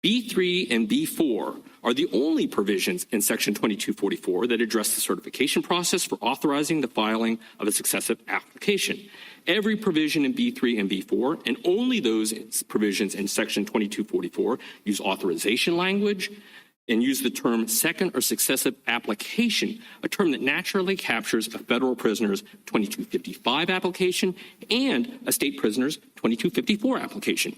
B3 and B4 are the only provisions in Section 2244 that address the certification process for authorizing the filing of a successive application. Every provision in B3 and B4, and only those provisions in Section 2244, use authorization language and use the term second or successive application, a term that naturally captures a federal prisoner's 2255 application and a state prisoner's 2254 application.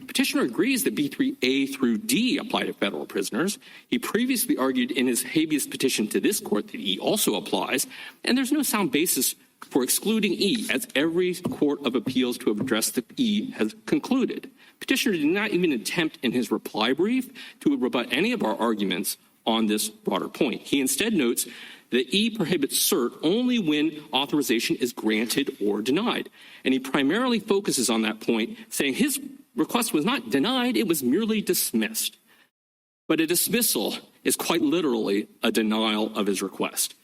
Petitioner agrees that B3A through D apply to federal prisoners. He previously argued in his habeas petition to this court that E also applies, and there's no sound basis for excluding E, as every court of appeals to have addressed the E has concluded. Petitioner did not even attempt in his reply brief to rebut any of our arguments on this broader point. He instead notes that E prohibits cert only when authorization is granted or denied. And he primarily focuses on that point, saying his request was not denied, it was merely dismissed. But a dismissal is quite literally a denial of his request.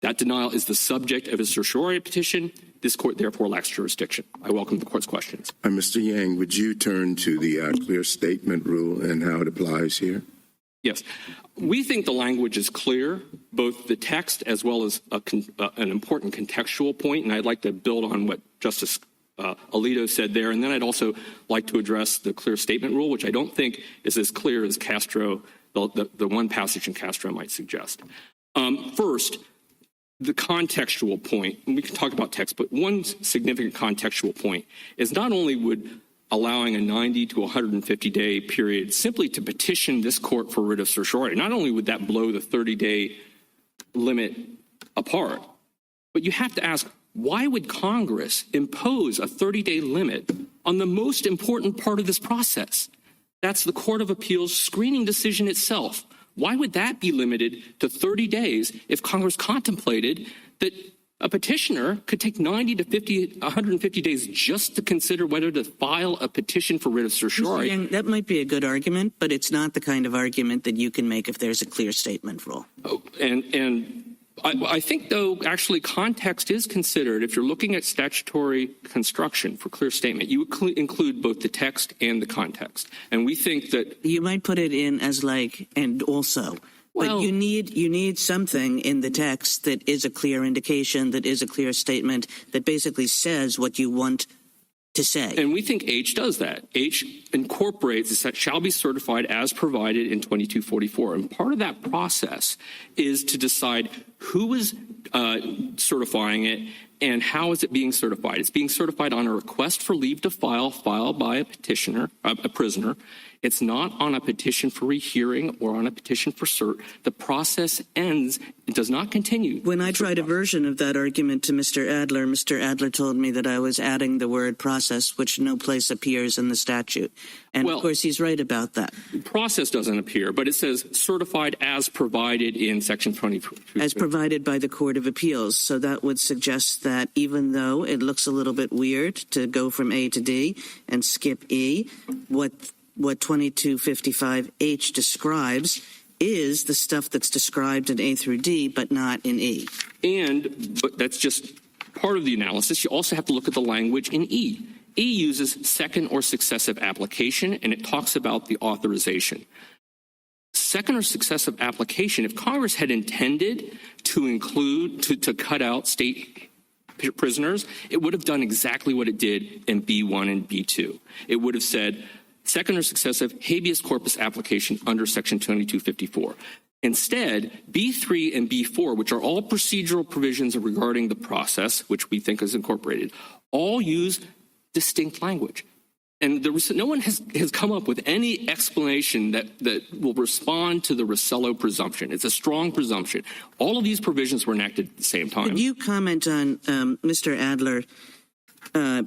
That denial is the subject of his certiorari petition. This court therefore lacks jurisdiction. I welcome the court's questions. Mr. Yang, would you turn to the clear statement rule and how it applies here? Yes. We think the language is clear, both the text as well as an important contextual point, and I'd like to build on what Justice Alito said there. And then I'd also like to address the clear statement rule, which I don't think is as clear as Castro, the one passage in Castro might suggest. First, the contextual point, and we can talk about text, but one significant contextual point is not only would allowing a 90 to 150-day period simply to petition this court for writ of certiorari, not only would that blow the 30-day limit apart, but you have to ask, why would Congress impose a 30-day limit on the most important part of this process? That's the Court of Appeals screening decision itself. Why would that be limited to 30 days if Congress contemplated that a petitioner could take 90 to 150 days just to consider whether to file a petition for writ of certiorari? That might be a good argument, but it's not the kind of argument that you can make if there's a clear statement rule. Oh, and I think, though, actually context is considered. If you're looking at statutory construction for clear statement, you would include both the text and the context. And we think that you might put it in as like, and also. Well, but you need something in the text that is a clear indication, that is a clear statement, that basically says what you want to say. And we think H does that. H incorporates that shall be certified as provided in 2244. And part of that process is to decide who is certifying it and how is it being certified. It's being certified on a request for leave to file filed by a petitioner, a prisoner. It's not on a petition for rehearing or on a petition for cert. The process ends. It does not continue. When I tried a version of that argument to Mr. Adler told me that I was adding the word process, which no place appears in the statute. And, of course, he's right about that. Process doesn't appear, but it says certified as provided in Section 22. As provided by the Court of Appeals. So that would suggest that even though it looks a little bit weird to go from A to D and skip E, what 2255H describes is the stuff that's described in A through D, but not in E. But that's just part of the analysis. You also have to look at the language in E. E uses second or successive application, and it talks about the authorization. Second or successive application, if Congress had intended to include, to cut out state prisoners, it would have done exactly what it did in B1 and B2. It would have said, second or successive habeas corpus application under Section 2254. Instead, B3 and B4, which are all procedural provisions regarding the process, which we think is incorporated, all use distinct language. And no one has come up with any explanation that will respond to the Rosello presumption. It's a strong presumption. All of these provisions were enacted at the same time. Could you comment on Mr. Adler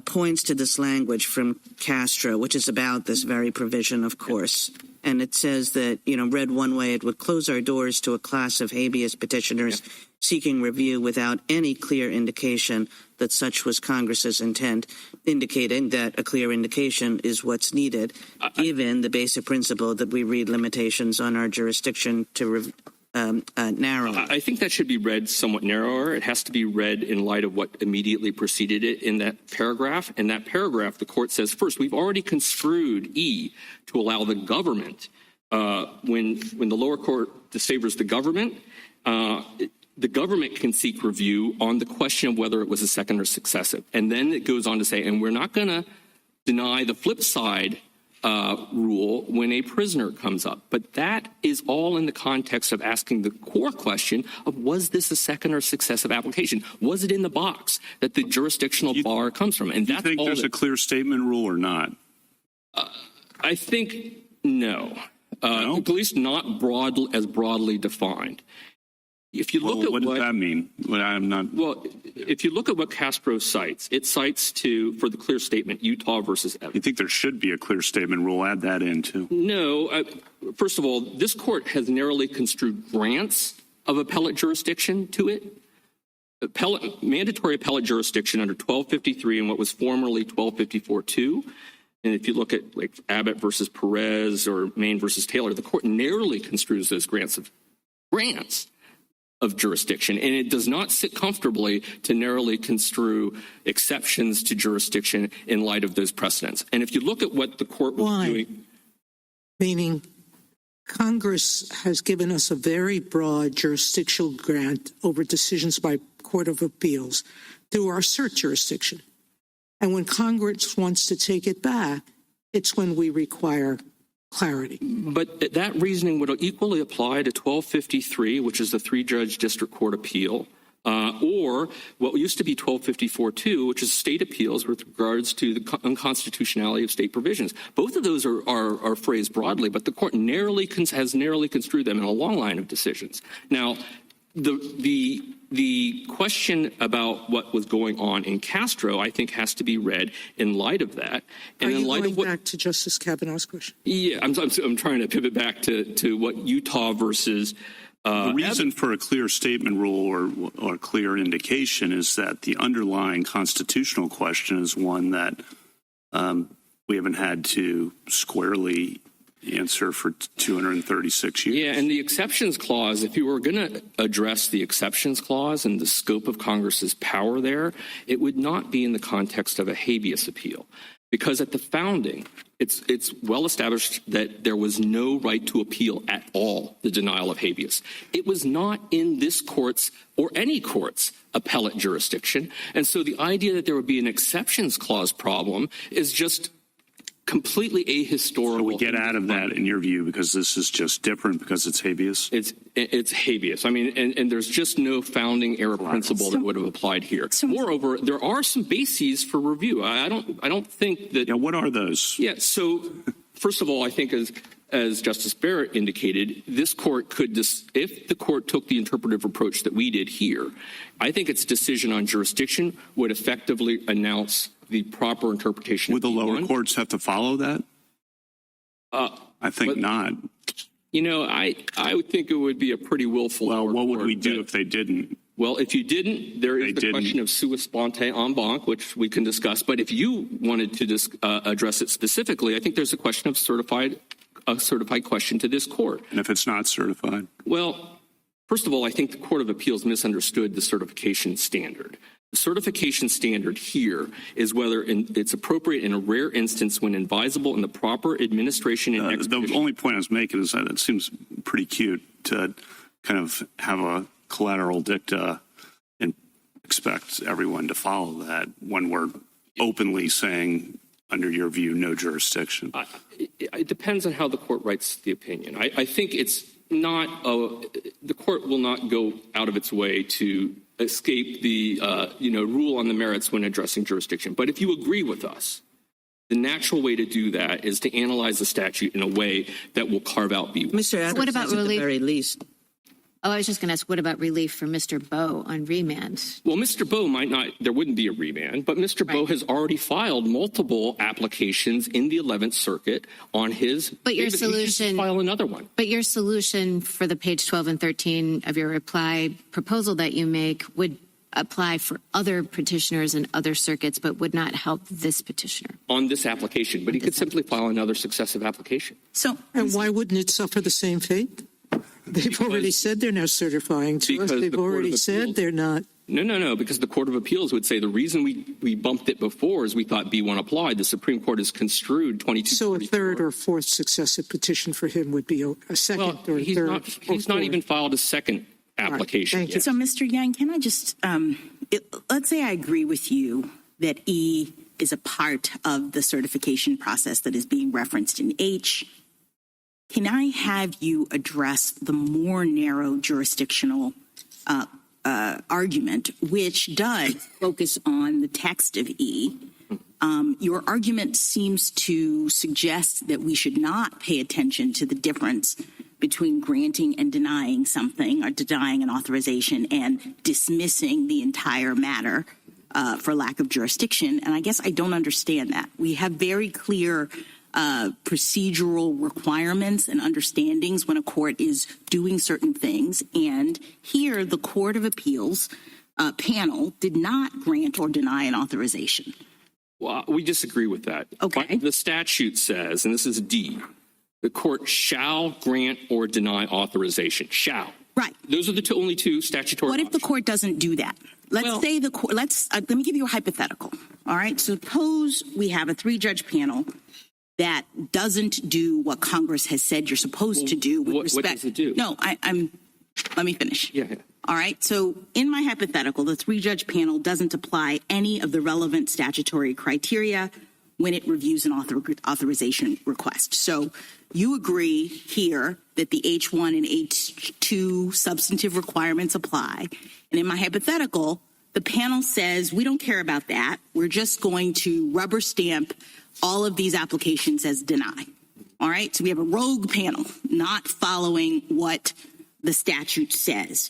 points to this language from Castro, which is about this very provision, of course. And it says that, read one way, it would close our doors to a class of habeas petitioners seeking review without any clear indication that such was Congress's intent, indicating that a clear indication is what's needed, given the basic principle that we read limitations on our jurisdiction to narrow. I think that should be read somewhat narrower. It has to be read in light of what immediately preceded it in that paragraph. In that paragraph, the court says, first, we've already construed E to allow the government, when the lower court disfavors the government can seek review on the question of whether it was a second or successive. And then it goes on to say, and we're not going to deny the flip side rule when a prisoner comes up. But that is all in the context of asking the core question of, was this a second or successive application? Was it in the box that the jurisdictional bar comes from? And that's you think all. There's a clear statement rule or not? I think no. No? At least not as broadly defined. If you look at what does that mean? Well, if you look at what Castro cites, it cites for the clear statement, Utah versus Evans. You think there should be a clear statement rule? Add that in, too. No. First of all, this court has narrowly construed grants of appellate jurisdiction to it. Mandatory appellate jurisdiction under 1253 and what was formerly 1254-2. And if you look at like Abbott versus Perez or Maine versus Taylor, the court narrowly construes those grants of jurisdiction, and it does not sit comfortably to narrowly construe exceptions to jurisdiction in light of those precedents. And if you look at what the court was doing... Meaning Congress has given us a very broad jurisdictional grant over decisions by Court of Appeals through our cert jurisdiction. And when Congress wants to take it back, it's when we require clarity. But that reasoning would equally apply to 1253, which is the three-judge district court appeal, or what used to be 1254-2, which is state appeals with regards to the unconstitutionality of state provisions. Both of those are phrased broadly, but the court has narrowly construed them in a long line of decisions. Now, the question about what was going on in Castro, I think, has to be read in light of that. And Are you in light going of what, back to Justice Kavanaugh's question? Yeah, I'm trying to pivot back to what Utah versus. The reason for a clear statement rule or clear indication is that the underlying constitutional question is one that we haven't had to squarely answer for 236 years. Yeah, and the exceptions clause, if you were going to address the exceptions clause and the scope of Congress's power there, it would not be in the context of a habeas appeal. Because at the founding, it's well established that there was no right to appeal at all the denial of habeas. It was not in this court's or any court's appellate jurisdiction. And so the idea that there would be an exceptions clause problem is just completely ahistorical. So we get out of that, in your view, because this is just different because it's habeas? It's habeas. I mean, and there's just no founding era principle that would have applied here. Moreover, there are some bases for review. I don't think that. Yeah, what are those? Yeah. So, first of all, I think as Justice Barrett indicated, this court could, if the court took the interpretive approach that we did here, I think its decision on jurisdiction would effectively announce the proper interpretation. Would the lower courts have to follow that? I think not. You know, I would think it would be a pretty willful. Well, what would we do if they didn't? Well, if you didn't, there is the question of sua sponte en banc, which we can discuss. But if you wanted to address it specifically, I think there's a question of a certified question to this court. And if it's not certified? Well, first of all, I think the Court of Appeals misunderstood the certification standard. The certification standard here is whether it's appropriate in a rare instance when advisable in the proper administration and execution. The only point I was making is that it seems pretty cute to kind of have a collateral dicta and expect everyone to follow that when we're openly saying, under your view, no jurisdiction. It depends on how the court writes the opinion. I think it's not the court will not go out of its way to escape the rule on the merits when addressing jurisdiction. But if you agree with us, the natural way to do that is to analyze the statute in a way that will carve out B1. Mr. Adler, what about at the relief? very least? Oh, I was just going to ask, what about relief for Mr. Bowe on remand? Well, Mr. Bowe might not, there wouldn't be a remand, but Mr. Bowe has already filed multiple applications in the 11th Circuit on his. But your he solution. should file another one. But your solution for the page 12 and 13 of your reply proposal that you make would apply for other petitioners in other circuits, but would not help this petitioner. On this application, but he could simply file another successive application. And why wouldn't it suffer the same fate? They've already said they're now certifying to us. They've already said they're not. No, because the Court of Appeals would say the reason we bumped it before is we thought B1 applied. The Supreme Court has construed 2244. So a third or fourth successive petition for him would be a second or he's third. He's not even filed a second application Right, thank yet. you. So, Mr. Yang, can I just, let's say I agree with you that E is a part of the certification process that is being referenced in H. Can I have you address the more narrow jurisdictional argument, which does focus on the text of E? Your argument seems to suggest that we should not pay attention to the difference between granting and denying something, or denying an authorization and dismissing the entire matter for lack of jurisdiction. And I guess I don't understand that. We have very clear procedural requirements and understandings when a court is doing certain things. And here, the Court of Appeals panel did not grant or deny an authorization. Well, we disagree with that. Okay. The statute says, and this is D, the court shall grant or deny authorization. Shall. Right. Those are the only two statutory What if the options. court doesn't do that? Let's say the court, let me give you a hypothetical. All right. Suppose we have a 3-judge panel that doesn't do what Congress has said you're supposed to do with respect. What does it do? No, let me finish. Yeah. All right. So in my hypothetical, the three-judge panel doesn't apply any of the relevant statutory criteria when it reviews an authorization request. So you agree here that the H1 and H2 substantive requirements apply. And in my hypothetical, the panel says, we don't care about that. We're just going to rubber stamp all of these applications as deny. All right. So we have a rogue panel not following what the statute says.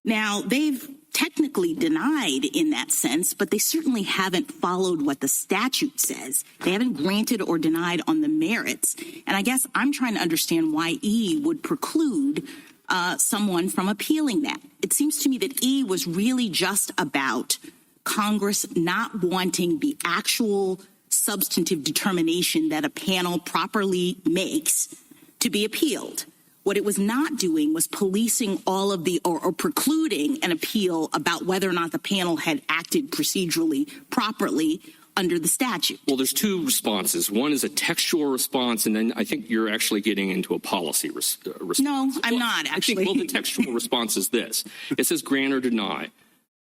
Now, they've technically denied in that sense, but they certainly haven't followed what the statute says. They haven't granted or denied on the merits. And I guess I'm trying to understand why E would preclude someone from appealing that. It seems to me that E was really just about Congress not wanting the actual substantive determination that a panel properly makes to be appealed. What it was not doing was policing all of the or precluding an appeal about whether or not the panel had acted procedurally properly under the statute. Well, there's two responses. One is a textual response, and then I think you're actually getting into a policy response. No, I'm not actually. Well, the textual response is this. It says grant or deny.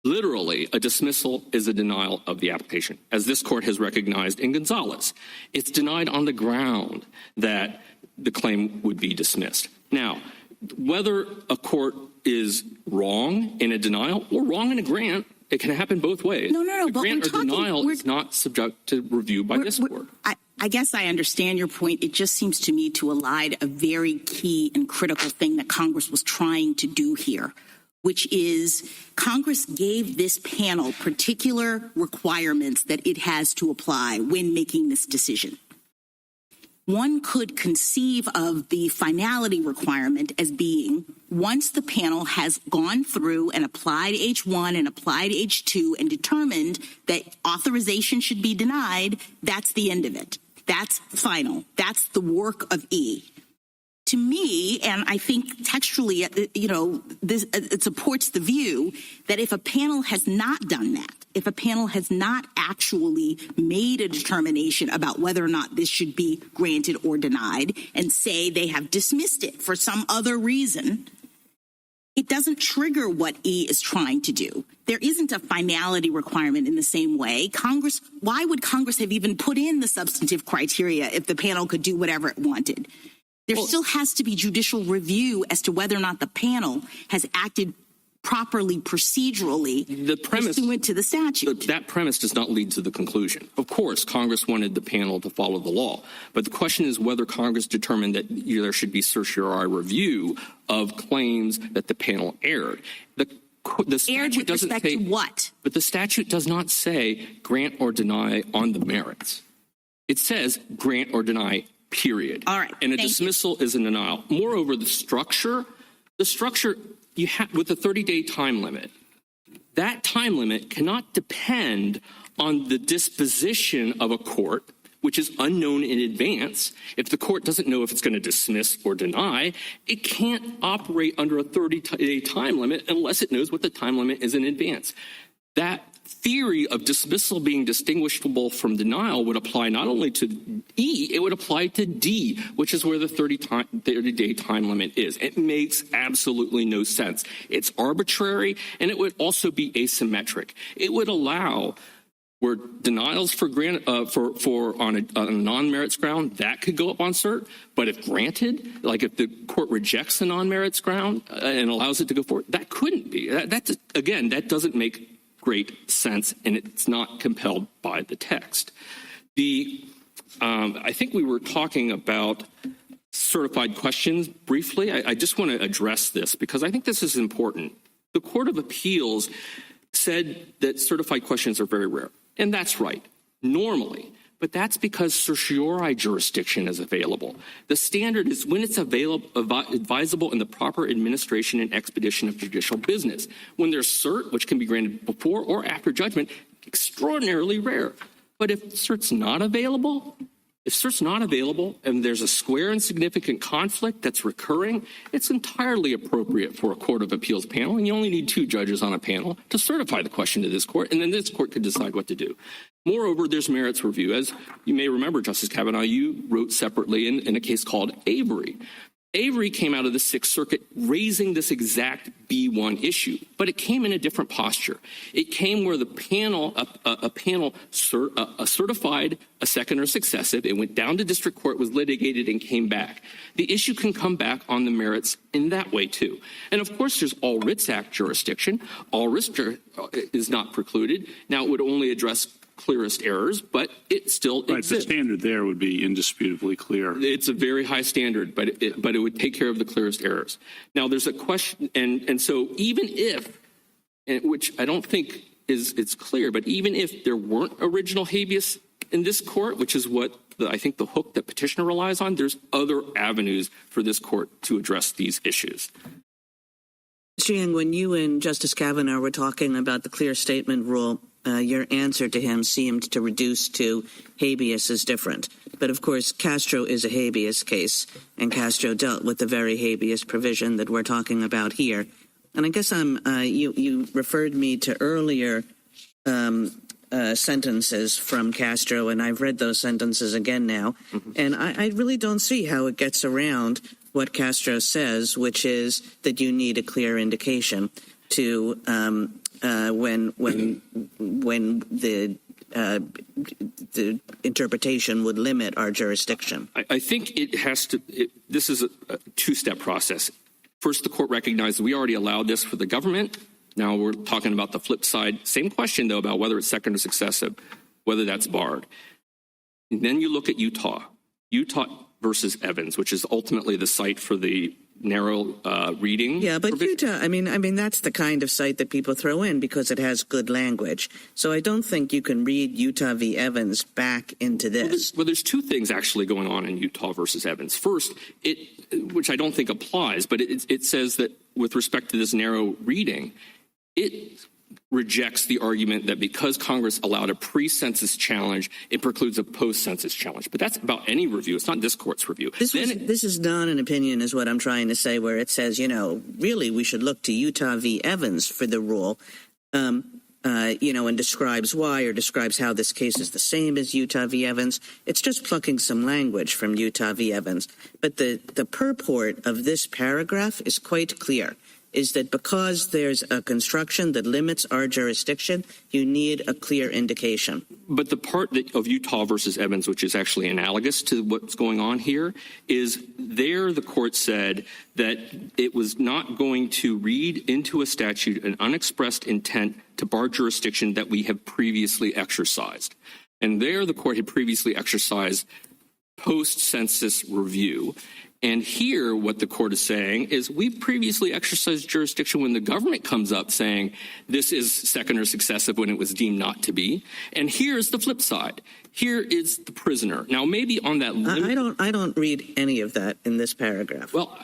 Literally, a dismissal is a denial of the application, as this court has recognized in Gonzalez. It's denied on the ground that the claim would be dismissed. Now, whether a court is wrong in a denial or wrong in a grant, it can happen both ways. No, a but grant or denial is not subject to review by this court. I guess I understand your point. It just seems to me to elide a very key and critical thing that Congress was trying to do here, which is Congress gave this panel particular requirements that it has to apply when making this decision. One could conceive of the finality requirement as being once the panel has gone through and applied H1 and applied H2 and determined that authorization should be denied, that's the end of it. That's final. That's the work of E. To me, and I think textually, it supports the view that if a panel has not done that, if a panel has not actually made a determination about whether or not this should be granted or denied and say they have dismissed it for some other reason, it doesn't trigger what E is trying to do. There isn't a finality requirement in the same way. Why would Congress have even put in the substantive criteria if the panel could do whatever it wanted? There still has to be judicial review as to whether or not the panel has acted properly procedurally pursuant to the statute. That premise does not lead to the conclusion. Of course, Congress wanted the panel to follow the law. But the question is whether Congress determined that there should be certiorari review of claims that the panel erred. The statute doesn't respect say to what? But the statute does not say grant or deny on the merits. It says grant or deny, period. All right. And a dismissal is a denial. Moreover, the structure you have with the 30-day time limit, that time limit cannot depend on the disposition of a court, which is unknown in advance. If the court doesn't know if it's going to dismiss or deny, it can't operate under a 30-day time limit unless it knows what the time limit is in advance. That theory of dismissal being distinguishable from denial would apply not only to E, it would apply to D, which is where the 30-day time limit is. It makes absolutely no sense. It's arbitrary, and it would also be asymmetric. It would allow where denials on a non-merits ground, that could go up on cert, but if granted, like if the court rejects a non-merits ground and allows it to go forward, that couldn't be. That doesn't make great sense, and it's not compelled by the text. I think we were talking about certified questions briefly. I just want to address this because I think this is important. The Court of Appeals said that certified questions are very rare, and that's right, normally. But that's because certiorari jurisdiction is available. The standard is when it's advisable in the proper administration and expedition of judicial business. When there's cert, which can be granted before or after judgment, extraordinarily rare. But if cert's not available, and there's a square and significant conflict that's recurring, it's entirely appropriate for a Court of Appeals panel, and you only need 2 judges on a panel to certify the question to this court, and then this court could decide what to do. Moreover, there's merits review. As you may remember, Justice Kavanaugh, you wrote separately in a case called Avery. Avery came out of the Sixth Circuit raising this exact B1 issue, but it came in a different posture. It came where the panel, a panel certified a second or successive. It went down to district court, was litigated, and came back. The issue can come back on the merits in that way, too. And, of course, there's All Writs Act jurisdiction. All Writs is not precluded. Now, it would only address clearest errors, but it still exists. The standard there would be indisputably clear. It's a very high standard, but it would take care of the clearest errors. Now, there's a question, and so even if, which I don't think it's clear, but even if there weren't original habeas in this court, which is what I think the hook that Petitioner relies on, there's other avenues for this court to address these issues. Mr. Yang, when you and Justice Kavanaugh were talking about the clear statement rule, your answer to him seemed to reduce to habeas is different. But, of course, Castro is a habeas case, and Castro dealt with the very habeas provision that we're talking about here. And I guess you referred me to earlier sentences from Castro, and I've read those sentences again now. Mm-hmm. And I really don't see how it gets around what Castro says, which is that you need a clear indication to when the interpretation would limit our jurisdiction. I think it has to. This is a two-step process. First, the court recognized we already allowed this for the government. Now we're talking about the flip side. Same question, though, about whether it's second or successive, whether that's barred. And then you look at Utah versus Evans, which is ultimately the site for the narrow reading. Yeah, but provision. Utah, I mean, that's the kind of site that people throw in because it has good language. So I don't think you can read Utah v. Evans back into this. Well, there's two things actually going on in Utah versus Evans. First, which I don't think applies, but it says that with respect to this narrow reading, it rejects the argument that because Congress allowed a pre-census challenge, it precludes a post-census challenge. But that's about any review. It's not this court's review. This is not an opinion, is what I'm trying to say, where it says, really we should look to Utah v. Evans for the rule, and describes why or describes how this case is the same as Utah v. Evans. It's just plucking some language from Utah v. Evans. But the purport of this paragraph is quite clear. Is that because there's a construction that limits our jurisdiction, you need a clear indication. But the part of Utah versus Evans, which is actually analogous to what's going on here, is there the court said that it was not going to read into a statute an unexpressed intent to bar jurisdiction that we have previously exercised. And there the court had previously exercised post-census review. And here what the court is saying is we've previously exercised jurisdiction when the government comes up saying this is second or successive when it was deemed not to be. And here's the flip side. Here is the prisoner. Now, maybe on that I don't read any of that in this paragraph. Well,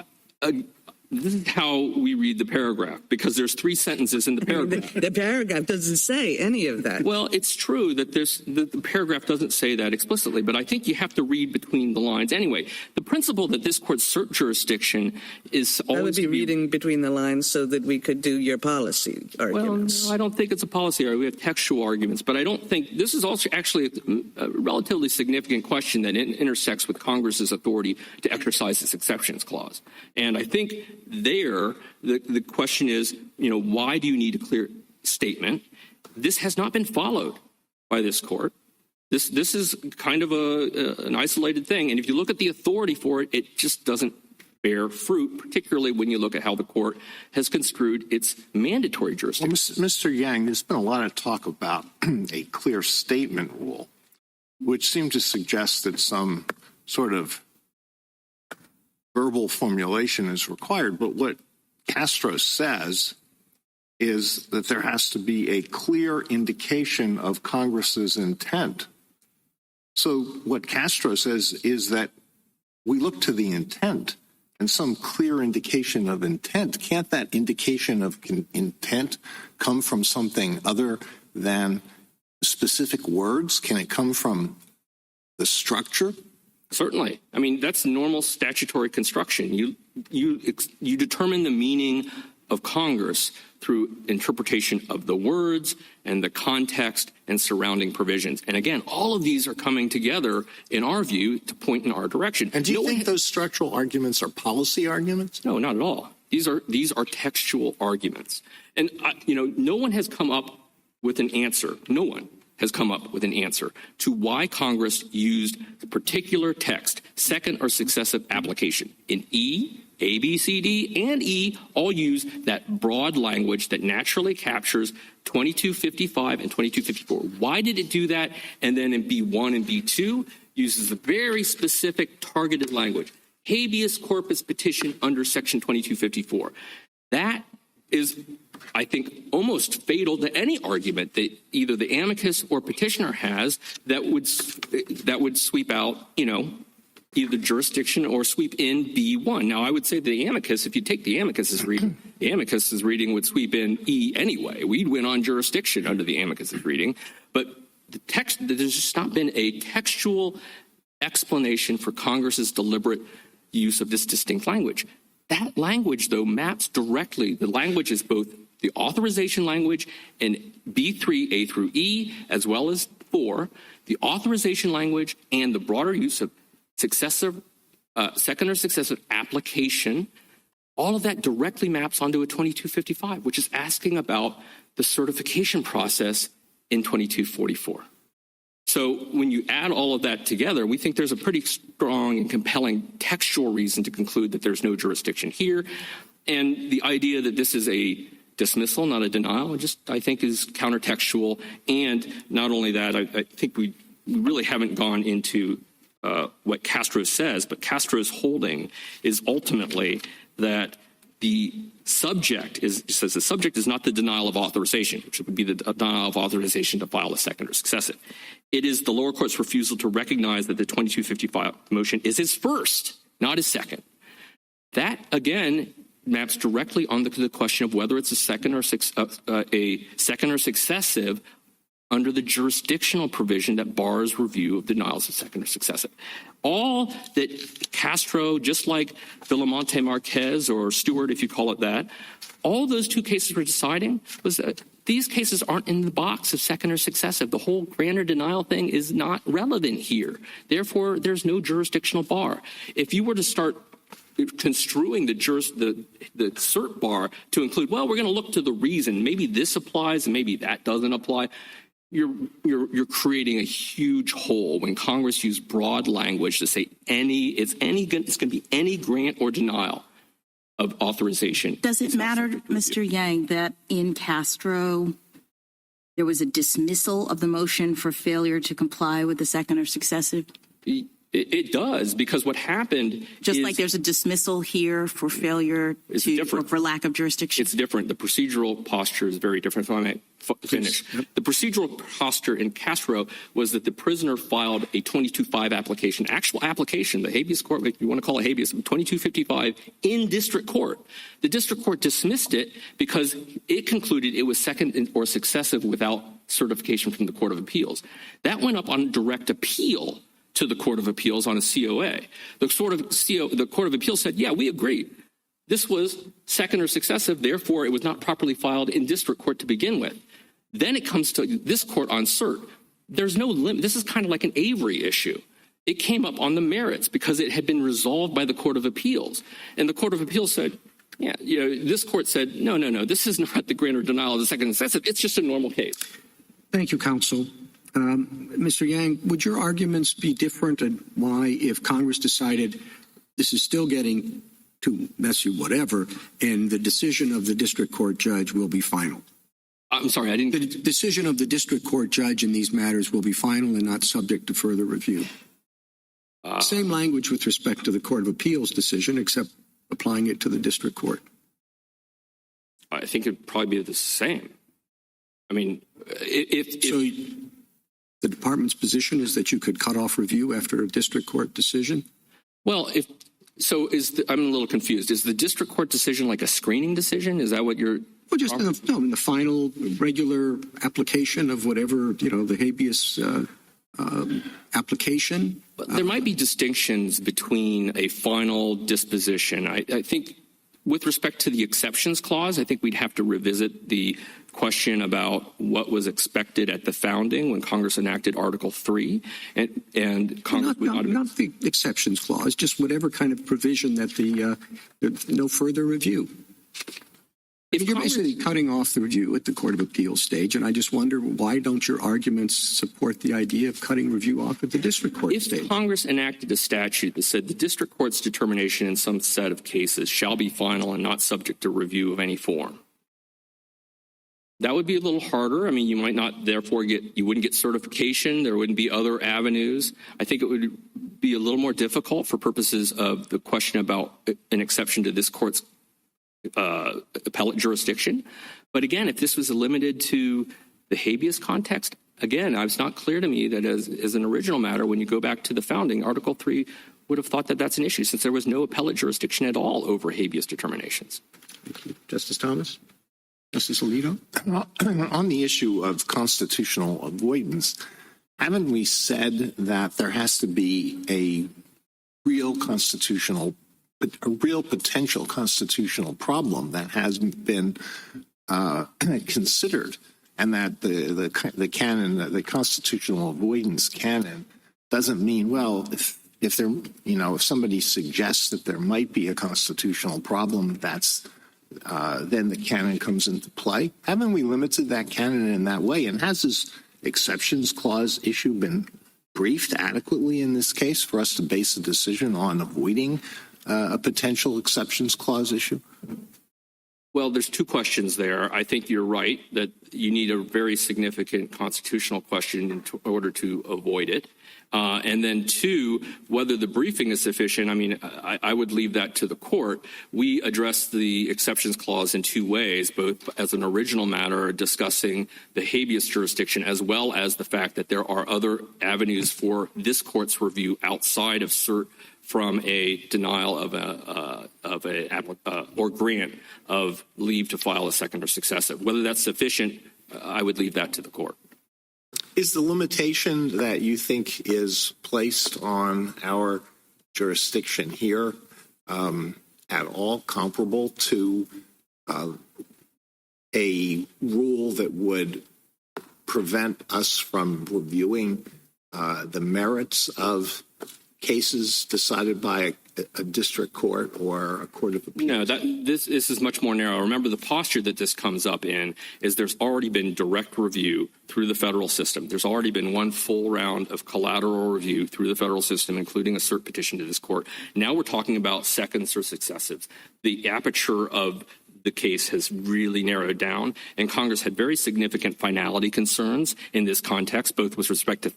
this is how we read the paragraph, because there's three sentences in the paragraph. The paragraph doesn't say any of that. Well, it's true that the paragraph doesn't say that explicitly, but I think you have to read between the lines. Anyway, the principle that this court's cert jurisdiction is always... I would be reading between the lines so that we could do your policy arguments. Well, no, I don't think it's a policy argument. We have textual arguments, but I don't think... This is also actually a relatively significant question that intersects with Congress's authority to exercise this exceptions clause. And I think there, the question is, why do you need a clear statement? This has not been followed by this court. This is kind of an isolated thing. And if you look at the authority for it, it just doesn't bear fruit, particularly when you look at how the court has construed its mandatory jurisdiction. Well, Mr. Yang, there's been a lot of talk about a clear statement rule, which seemed to suggest that some sort of verbal formulation is required. But what Castro says is that there has to be a clear indication of Congress's intent. So what Castro says is that we look to the intent and some clear indication of intent. Can't that indication of intent come from something other than specific words? Can it come from the structure? Certainly. I mean, that's normal statutory construction. You determine the meaning of Congress through interpretation of the words and the context and surrounding provisions. And again, all of these are coming together, in our view, to point in our direction. And do you think those structural arguments are policy arguments? No, not at all. These are textual arguments. And, no one has come up with an answer. No one has come up with an answer to why Congress used the particular text, second or successive application. In E, A, B, C, D, and E all use that broad language that naturally captures 2255 and 2254. Why did it do that? And then in B1 and B2 uses a very specific targeted language. Habeas corpus petition under Section 2254. That is, I think, almost fatal to any argument that either the amicus or petitioner has that would sweep out, either jurisdiction or sweep in B1. Now, I would say the amicus, if you take the amicus's reading, the amicus's reading would sweep in E anyway. We'd win on jurisdiction under the amicus's reading. But the text, there's just not been a textual explanation for Congress's deliberate use of this distinct language. That language, though, maps directly. The language is both the authorization language in B3, A through E, as well as 4, the authorization language and the broader use of successive, second or successive application. All of that directly maps onto a 2255, which is asking about the certification process in 2244. So when you add all of that together, we think there's a pretty strong and compelling textual reason to conclude that there's no jurisdiction here. And the idea that this is a dismissal, not a denial, I think is countertextual. And not only that, I think we really haven't gone into what Castro says, but Castro's holding is ultimately that the subject says the subject is not the denial of authorization, which would be the denial of authorization to file a second or successive. It is the lower court's refusal to recognize that the 2255 motion is his first, not his second. That, again, maps directly on the question of whether it's a second or successive under the jurisdictional provision that bars review of denials of second or successive. All that Castro, just like Villamonte Marquez or Stewart, if you call it that, all those two cases were deciding was that these cases aren't in the box of second or successive. The whole grant or denial thing is not relevant here. Therefore, there's no jurisdictional bar. If you were to start construing the cert bar to include, well, we're going to look to the reason, maybe this applies and maybe that doesn't apply, you're creating a huge hole when Congress used broad language to say it's going to be any grant or denial of authorization. Does it matter, Mr. Yang, that in Castro there was a dismissal of the motion for failure to comply with the second or successive? It does, because what happened just is, like there's a dismissal here for failure for lack of jurisdiction. It's different. The procedural posture is very different. If I may finish. The procedural posture in Castro was that the prisoner filed a 2255 application, actual application, the habeas court, if you want to call it habeas, 2255 in district court. The district court dismissed it because it concluded it was second or successive without certification from the Court of Appeals. That went up on direct appeal to the Court of Appeals on a COA. The Court of Appeals said, yeah, we agree. This was second or successive, therefore it was not properly filed in district court to begin with. Then it comes to this court on cert. There's no limit. This is kind of like an Avery issue. It came up on the merits because it had been resolved by the Court of Appeals. And the Court of Appeals said, this court said, no, this is not the grant or denial of the second and successive. It's just a normal case. Thank you, counsel. Mr. Yang, would your arguments be different, and why, if Congress decided this is still getting too messy, whatever, and the decision of the district court judge will be final? I'm sorry, I didn't. The decision of the district court judge in these matters will be final and not subject to further review. Same language with respect to the Court of Appeals decision, except applying it to the district court. I think it'd probably be the same. I mean, So the department's position is that you could cut off review after a district court decision? Well, I'm a little confused. Is the district court decision like a screening decision? Is that what you're? Well, just in the final regular application of whatever, the habeas application. There might be distinctions between a final disposition. I think with respect to the exceptions clause, I think we'd have to revisit the question about what was expected at the founding when Congress enacted Article 3, and Congress not the exceptions clause, just whatever kind of provision that the no further review. You're basically cutting off the review at the Court of Appeals stage, and I just wonder, why don't your arguments support the idea of cutting review off at the district court stage? If Congress enacted a statute that said the district court's determination in some set of cases shall be final and not subject to review of any form, that would be a little harder. I mean, you might not, therefore, you wouldn't get certification. There wouldn't be other avenues. I think it would be a little more difficult for purposes of the question about an exception to this court's appellate jurisdiction. But again, if this was limited to the habeas context, again, it's not clear to me that as an original matter, when you go back to the founding, Article 3 would have thought that that's an issue, since there was no appellate jurisdiction at all over habeas determinations. Thank you. Justice Thomas? Justice Alito? On the issue of constitutional avoidance, haven't we said that there has to be a real potential constitutional problem that hasn't been considered, and that the canon, the constitutional avoidance canon, doesn't mean, well, if there, if somebody suggests that there might be a constitutional problem, that's then the canon comes into play. Haven't we limited that canon in that way? And has this exceptions clause issue been briefed adequately in this case for us to base a decision on avoiding a potential exceptions clause issue? Well, there's two questions there. I think you're right that you need a very significant constitutional question in order to avoid it. And then two, whether the briefing is sufficient. I mean, I would leave that to the court. We address the exceptions clause in two ways, both as an original matter discussing the habeas jurisdiction, as well as the fact that there are other avenues for this court's review outside of cert from a denial or grant of leave to file a second or successive. Whether that's sufficient, I would leave that to the court. Is the limitation that you think is placed on our jurisdiction here at all comparable to a rule that would prevent us from reviewing the merits of cases decided by a district court or a court of appeals? No, this is much more narrow. Remember, the posture that this comes up in is there's already been direct review through the federal system. There's already been one full round of collateral review through the federal system, including a cert petition to this court. Now we're talking about seconds or successives. The aperture of the case has really narrowed down, and Congress had very significant finality concerns in this context, both with respect to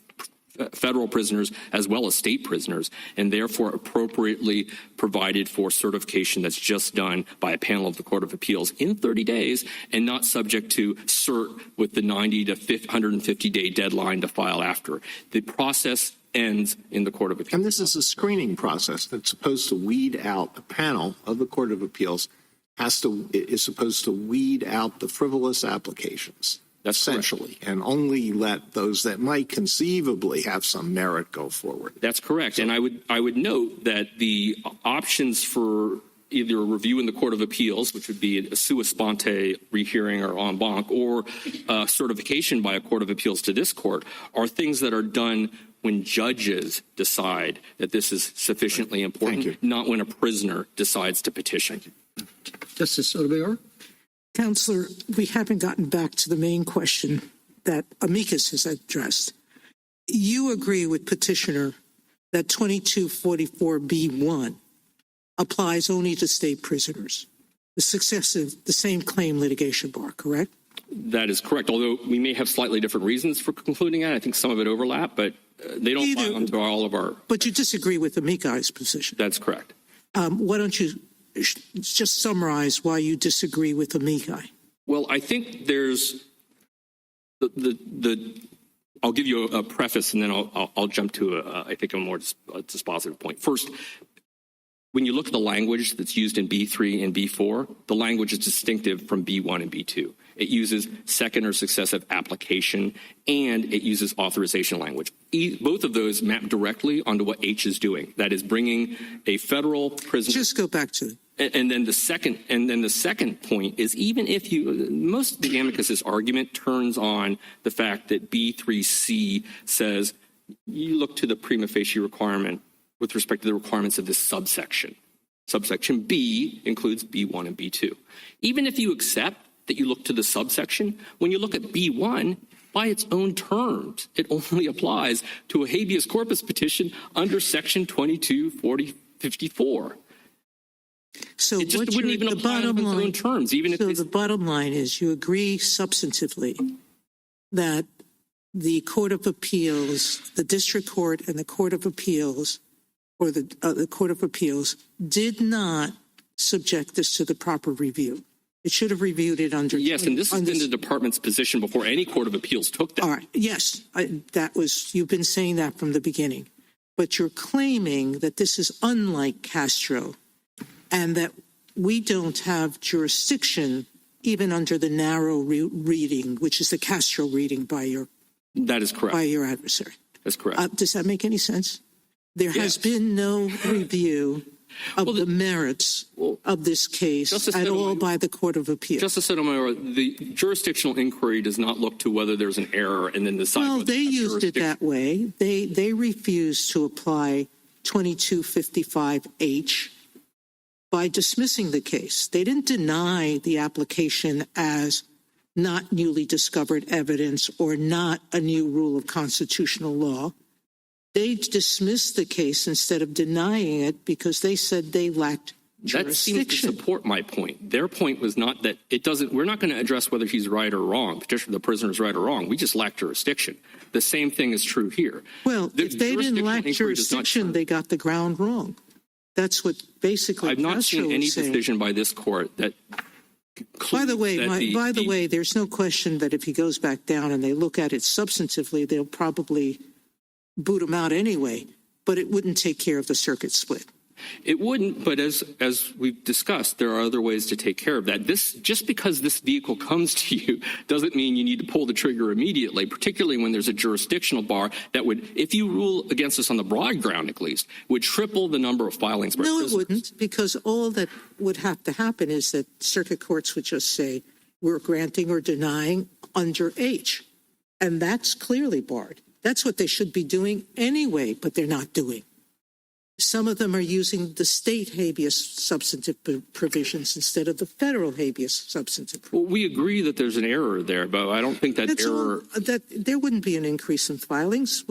federal prisoners as well as state prisoners, and therefore appropriately provided for certification that's just done by a panel of the Court of Appeals in 30 days and not subject to cert with the 90 to 150-day deadline to file after. The process ends in the Court of Appeals. And this is a screening process that's supposed to weed out the panel of the Court of Appeals is supposed to weed out the frivolous applications. That's essentially, correct. And only let those that might conceivably have some merit go forward. That's correct. And I would note that the options for either a review in the Court of Appeals, which would be a sua sponte rehearing or en banc, or certification by a Court of Appeals to this court, are things that are done when judges decide that this is sufficiently important, not when a prisoner decides to petition. Justice Sotomayor? Counselor, we haven't gotten back to the main question that Amicus has addressed. You agree with Petitioner that 2244B1 applies only to state prisoners. The same claim litigation bar, correct? That is correct, although we may have slightly different reasons for concluding that. I think some of it overlap, but they don't apply onto all of our... But you disagree with Amicus' position. That's correct. Why don't you just summarize why you disagree with Amici? Well, I think there's I'll give you a preface, and then I'll jump to I think a more dispositive point. First, when you look at the language that's used in B3 and B4, the language is distinctive from B1 and B2. It uses second or successive application, and it uses authorization language. Both of those map directly onto what H is doing. That is bringing a federal prisoner. Just go back to it. And then the second point is, even if most of the amicus's argument turns on the fact that B3C says you look to the prima facie requirement with respect to the requirements of this subsection. Subsection B includes B1 and B2. Even if you accept that you look to the subsection, when you look at B1, by its own terms, it only applies to a habeas corpus petition under Section 2254. So it just wouldn't even apply on its own terms. Even if the bottom line is you agree substantively that the Court of Appeals, the District Court and the Court of Appeals, or the Court of Appeals, did not subject this to the proper review. It should have reviewed it under. Yes, and this has been the department's position before any Court of Appeals took that. All right. Yes, you've been saying that from the beginning. But you're claiming that this is unlike Castro and that we don't have jurisdiction even under the narrow reading, which is the Castro reading by your. That is correct. By your adversary. That's correct. Does that make any sense? There has been no review of the merits of this case at all by the Court of Appeals. Justice Sotomayor, the jurisdictional inquiry does not look to whether there's an error and then decide. No, they used it that way. They refused to apply 2255H by dismissing the case. They didn't deny the application as not newly discovered evidence or not a new rule of constitutional law. They dismissed the case instead of denying it because they said they lacked jurisdiction. That seems to support my point. Their point was not that it doesn't. We're not going to address whether he's right or wrong. The prisoner's right or wrong. We just lack jurisdiction. The same thing is true here. Well, if they didn't lack jurisdiction, they got the ground wrong. That's what basically. I've not seen any decision by this court that. By the way, there's no question that if he goes back down and they look at it substantively, they'll probably boot him out anyway, but it wouldn't take care of the circuit split. It wouldn't, but as we've discussed, there are other ways to take care of that. Just because this vehicle comes to you doesn't mean you need to pull the trigger immediately, particularly when there's a jurisdictional bar that would, if you rule against us on the broad ground at least, would triple the number of filings by prisoners. No, it wouldn't, because all that would have to happen is that circuit courts would just say, we're granting or denying under H, and that's clearly barred. That's what they should be doing anyway, but they're not doing. Some of them are using the state habeas substantive provisions instead of the federal habeas substantive provisions. Well, we agree that there's an error there, but I don't think that there wouldn't be an increase in filings.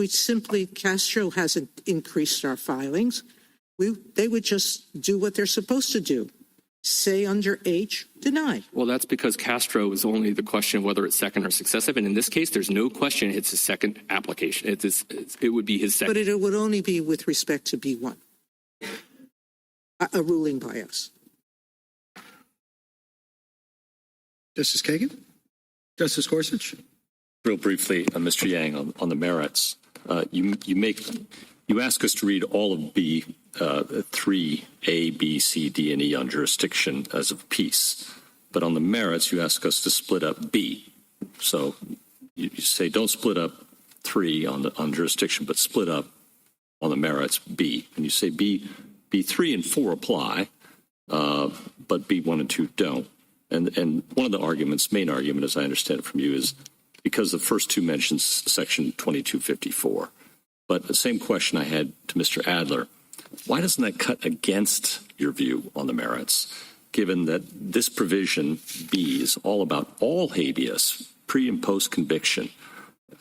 Castro hasn't increased our filings. They would just do what they're supposed to do. Say under H, deny. Well, that's because Castro is only the question of whether it's second or successive. And in this case, there's no question it's his second application. It would be his second. But it would only be with respect to B1, a ruling by us. Justice Kagan? Justice Gorsuch? Real briefly, Mr. Yang, on the merits, you ask us to read all of B3, A, B, C, D, and E on jurisdiction as a piece. But on the merits, you ask us to split up B. So you say don't split up 3 on jurisdiction, but split up on the merits B. And you say B3 and 4 apply, but B1 and 2 don't. And one of the main argument, as I understand it from you, is because the first 2 mentions Section 2254. But the same question I had to Mr. Adler, why doesn't that cut against your view on the merits, given that this provision, B, is all about all habeas, pre- and post-conviction,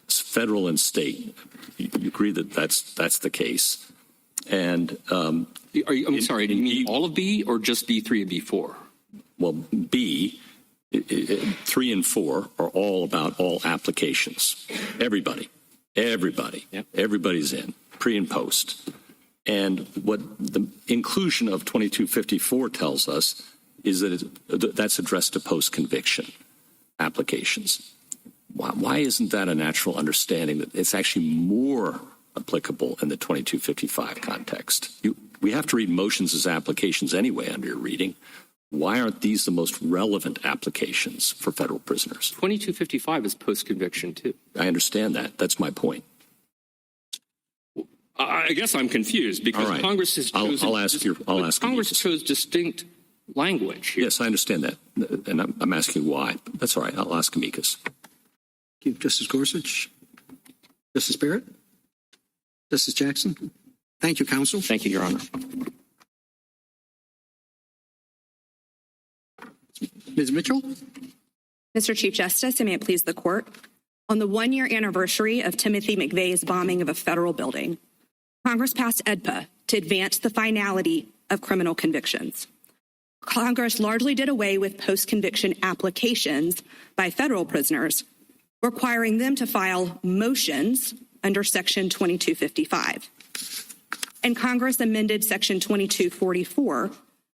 federal and state? You agree that that's the case? And I'm sorry, do you mean all of B or just B3 and B4? Well, B, 3 and 4 are all about all applications. Everybody. Yep. Everybody's in, pre and post. And what the inclusion of 2254 tells us is that that's addressed to post-conviction applications. Why isn't that a natural understanding that it's actually more applicable in the 2255 context? we have to read motions as applications anyway under your reading. Why aren't these the most relevant applications for federal prisoners? 2255 is post-conviction, too. I understand that. That's my point. I guess I'm confused because right. Congress has chosen. Congress chose distinct language here. Yes, I understand that, and I'm asking why. That's all right. I'll ask Amicus. Thank you, Justice Gorsuch. Justice Barrett? Justice Jackson? Thank you, counsel. Thank you, Your Honor. Ms. Mitchell? Mr. Chief Justice, and may it please the court, on the one-year anniversary of Timothy McVeigh's bombing of a federal building, Congress passed AEDPA to advance the finality of criminal convictions. Congress largely did away with post-conviction applications by federal prisoners, requiring them to file motions under Section 2255. And Congress amended Section 2244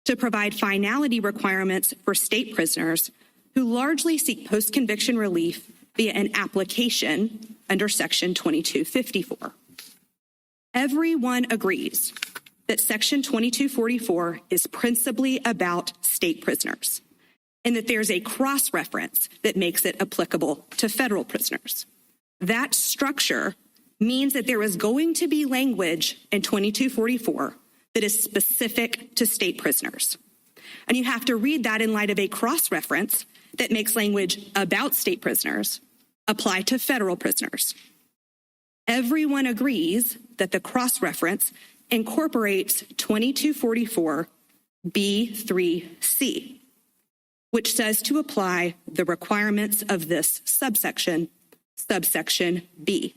to provide finality requirements for state prisoners who largely seek post-conviction relief via an application under Section 2254. Everyone agrees that Section 2244 is principally about state prisoners and that there's a cross-reference that makes it applicable to federal prisoners. That structure means that there is going to be language in 2244 that is specific to state prisoners. And you have to read that in light of a cross-reference that makes language about state prisoners apply to federal prisoners. Everyone agrees that the cross-reference incorporates 2244 B3C, which says to apply the requirements of this subsection B.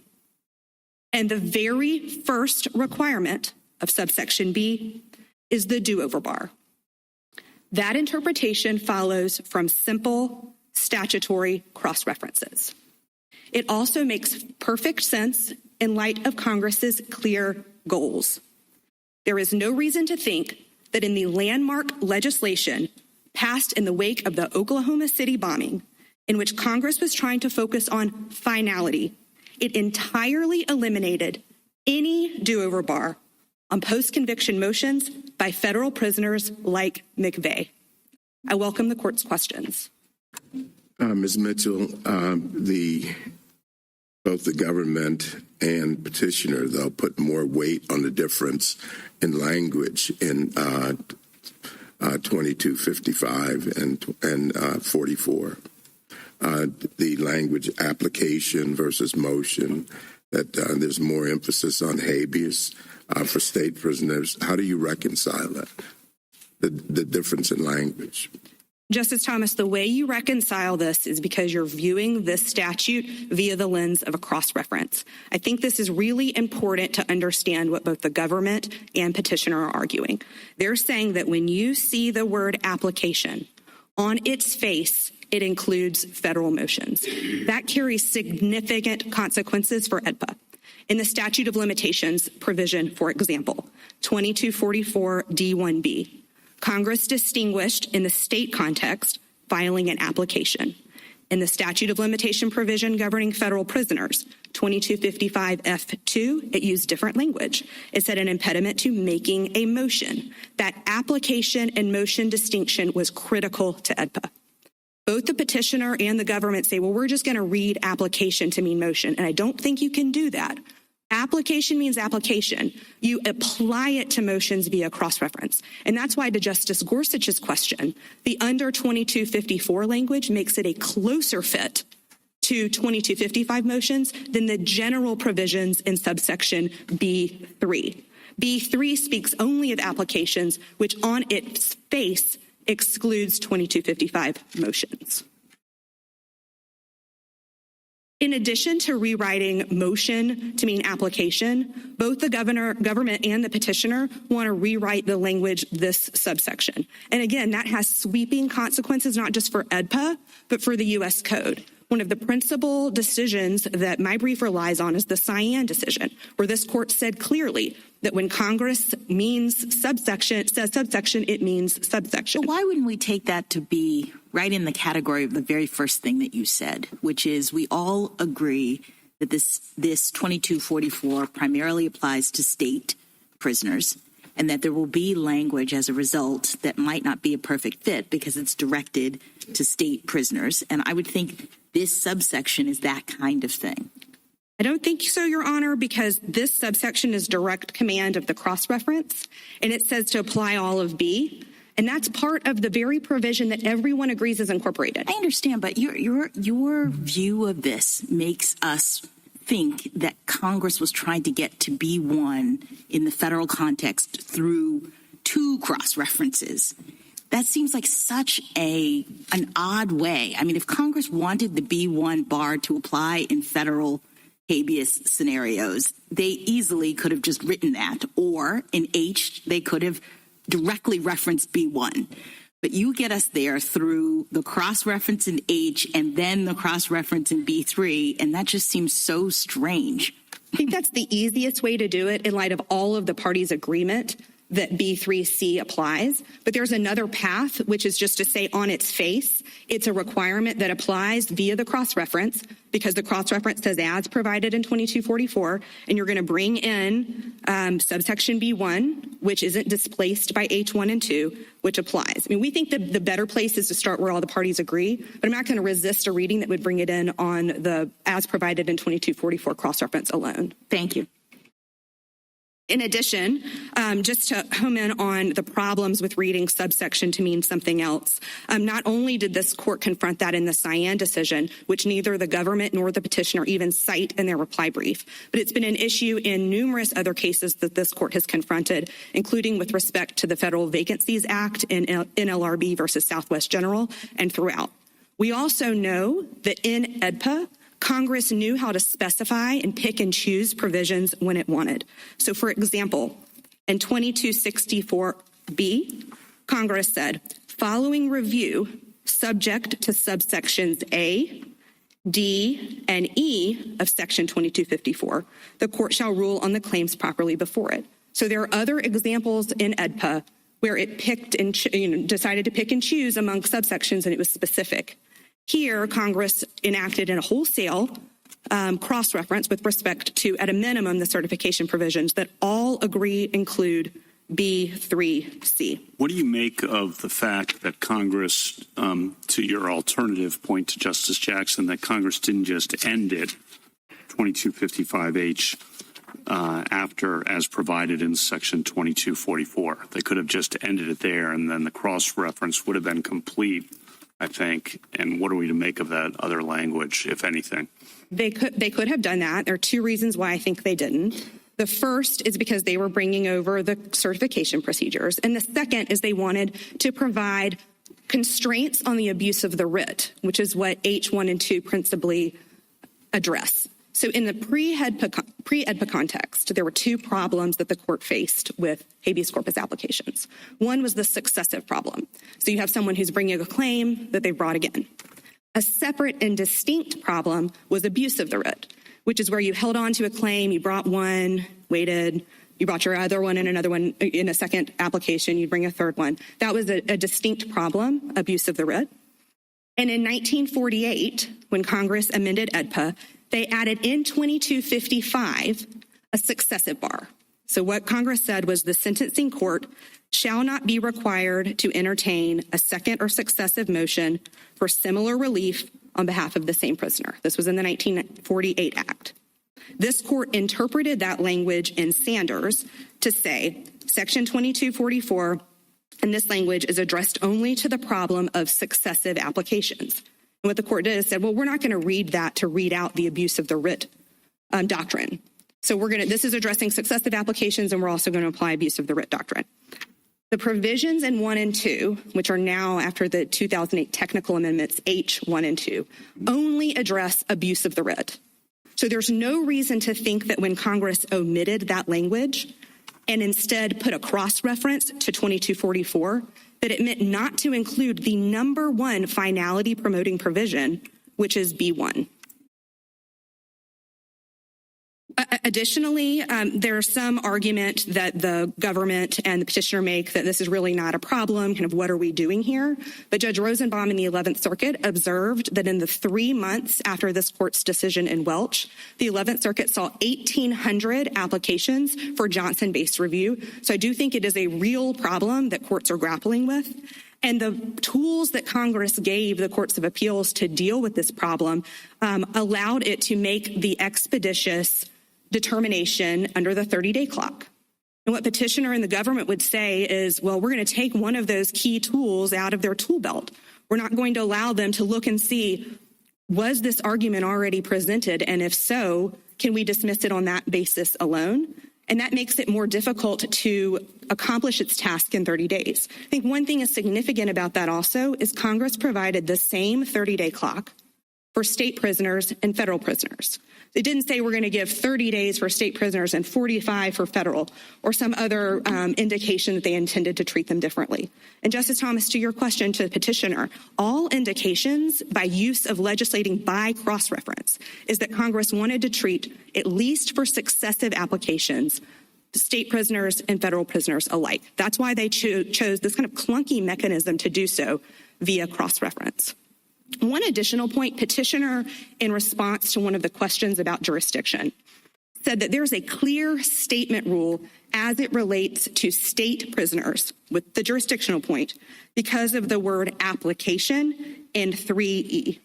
And the very first requirement of subsection B is the do-over bar. That interpretation follows from simple statutory cross-references. It also makes perfect sense in light of Congress's clear goals. There is no reason to think that in the landmark legislation passed in the wake of the Oklahoma City bombing, in which Congress was trying to focus on finality, it entirely eliminated any do-over bar on post-conviction motions by federal prisoners like McVeigh. I welcome the court's questions. Ms. Mitchell, both the government and petitioner, they'll put more weight on the difference in language in 2255 and 44. The language application versus motion, that there's more emphasis on habeas for state prisoners. How do you reconcile that, the difference in language? Justice Thomas, the way you reconcile this is because you're viewing this statute via the lens of a cross-reference. I think this is really important to understand what both the government and petitioner are arguing. They're saying that when you see the word application, on its face, it includes federal motions. That carries significant consequences for AEDPA. In the statute of limitations provision, for example, 2244 D1B, Congress distinguished in the state context filing an application. In the statute of limitation provision governing federal prisoners, 2255 F2, it used different language. It said an impediment to making a motion. That application and motion distinction was critical to AEDPA. Both the petitioner and the government say, well, we're just going to read application to mean motion. And I don't think you can do that. Application means application. You apply it to motions via cross-reference. And that's why, to Justice Gorsuch's question, the under 2254 language makes it a closer fit to 2255 motions than the general provisions in subsection B3. B3 speaks only of applications, which on its face excludes 2255 motions. In addition to rewriting motion to mean application, both the government and the petitioner want to rewrite the language this subsection. And again, that has sweeping consequences, not just for AEDPA, but for the U.S. Code. One of the principal decisions that my brief relies on is the Cyan decision, where this court said clearly that when Congress means subsection, says subsection, it means subsection. So why wouldn't we take that to be right in the category of the very first thing that you said, which is we all agree that this 2244 primarily applies to state prisoners, and that there will be language as a result that might not be a perfect fit because it's directed to state prisoners. And I would think this subsection is that kind of thing. I don't think so, Your Honor, because this subsection is direct command of the cross-reference, and it says to apply all of B. And that's part of the very provision that everyone agrees is incorporated. I understand, but your view of this makes us think that Congress was trying to get to B1 in the federal context through two cross-references. That seems like such an odd way. I mean, if Congress wanted the B1 bar to apply in federal habeas scenarios, they easily could have just written that, or in H, they could have directly referenced B1. But you get us there through the cross-reference in H and then the cross-reference in B3, and that just seems so strange. I think that's the easiest way to do it in light of all of the parties' agreement that B3C applies. But there's another path, which is just to say on its face, it's a requirement that applies via the cross-reference, because the cross-reference says as provided in 2244, and you're going to bring in subsection B1, which isn't displaced by H1 and 2, which applies. I mean, we think the better place is to start where all the parties agree, but I'm not going to resist a reading that would bring it in on the as provided in 2244 cross-reference alone. Thank you. In addition, just to home in on the problems with reading subsection to mean something else, not only did this court confront that in the Cyan decision, which neither the government nor the petitioner even cite in their reply brief, but it's been an issue in numerous other cases that this court has confronted, including with respect to the Federal Vacancies Act in NLRB versus Southwest General and throughout. We also know that in AEDPA, Congress knew how to specify and pick and choose provisions when it wanted. So, for example, in 2264B, Congress said, following review, subject to subsections A, D, and E of Section 2254, the court shall rule on the claims properly before it. So there are other examples in AEDPA where it picked and decided to pick and choose among subsections, and it was specific. Here, Congress enacted in a wholesale cross-reference with respect to, at a minimum, the certification provisions that all agree include B3C. What do you make of the fact that Congress, to your alternative point to Justice Jackson, that Congress didn't just end it, 2255H, after as provided in Section 2244? They could have just ended it there, and then the cross-reference would have been complete, I think. And what are we to make of that other language, if anything? They could have done that. There are two reasons why I think they didn't. The first is because they were bringing over the certification procedures. And the second is they wanted to provide constraints on the abuse of the writ, which is what H1 and 2 principally address. So in the pre-EDPA context, there were two problems that the court faced with habeas corpus applications. One was the successive problem. So you have someone who's bringing a claim that they brought again. A separate and distinct problem was abuse of the writ, which is where you held on to a claim, you brought one, waited, you brought your other one and another one in a second application, you'd bring a third one. That was a distinct problem, abuse of the writ. And in 1948, when Congress amended EDPA, they added in 2255 a successive bar. So what Congress said was the sentencing court shall not be required to entertain a second or successive motion for similar relief on behalf of the same prisoner. This was in the 1948 Act. This court interpreted that language in Sanders to say Section 2244, and this language is addressed only to the problem of successive applications. And what the court did is said, well, we're not going to read that to read out the abuse of the writ doctrine. So this is addressing successive applications, and we're also going to apply abuse of the writ doctrine. The provisions in 1 and 2, which are now after the 2008 technical amendments, H1 and 2, only address abuse of the writ. So there's no reason to think that when Congress omitted that language and instead put a cross-reference to 2244, that it meant not to include the number one finality promoting provision, which is B1. Additionally, there's some argument that the government and the petitioner make that this is really not a problem, kind of what are we doing here? But Judge Rosenbaum in the 11th Circuit observed that in the 3 months after this court's decision in Welch, the 11th Circuit saw 1,800 applications for Johnson-based review. So I do think it is a real problem that courts are grappling with. And the tools that Congress gave the courts of appeals to deal with this problem allowed it to make the expeditious determination under the 30-day clock. And what petitioner and the government would say is, well, we're going to take one of those key tools out of their tool belt. We're not going to allow them to look and see, was this argument already presented? And if so, can we dismiss it on that basis alone? And that makes it more difficult to accomplish its task in 30 days. I think one thing is significant about that also is Congress provided the same 30-day clock for state prisoners and federal prisoners. They didn't say we're going to give 30 days for state prisoners and 45 for federal, or some other indication that they intended to treat them differently. And Justice Thomas, to your question to the petitioner, all indications by use of legislating by cross-reference is that Congress wanted to treat, at least for successive applications, state prisoners and federal prisoners alike. That's why they chose this kind of clunky mechanism to do so via cross-reference. One additional point, petitioner, in response to one of the questions about jurisdiction, said that there's a clear statement rule as it relates to state prisoners with the jurisdictional point because of the word application in 3E.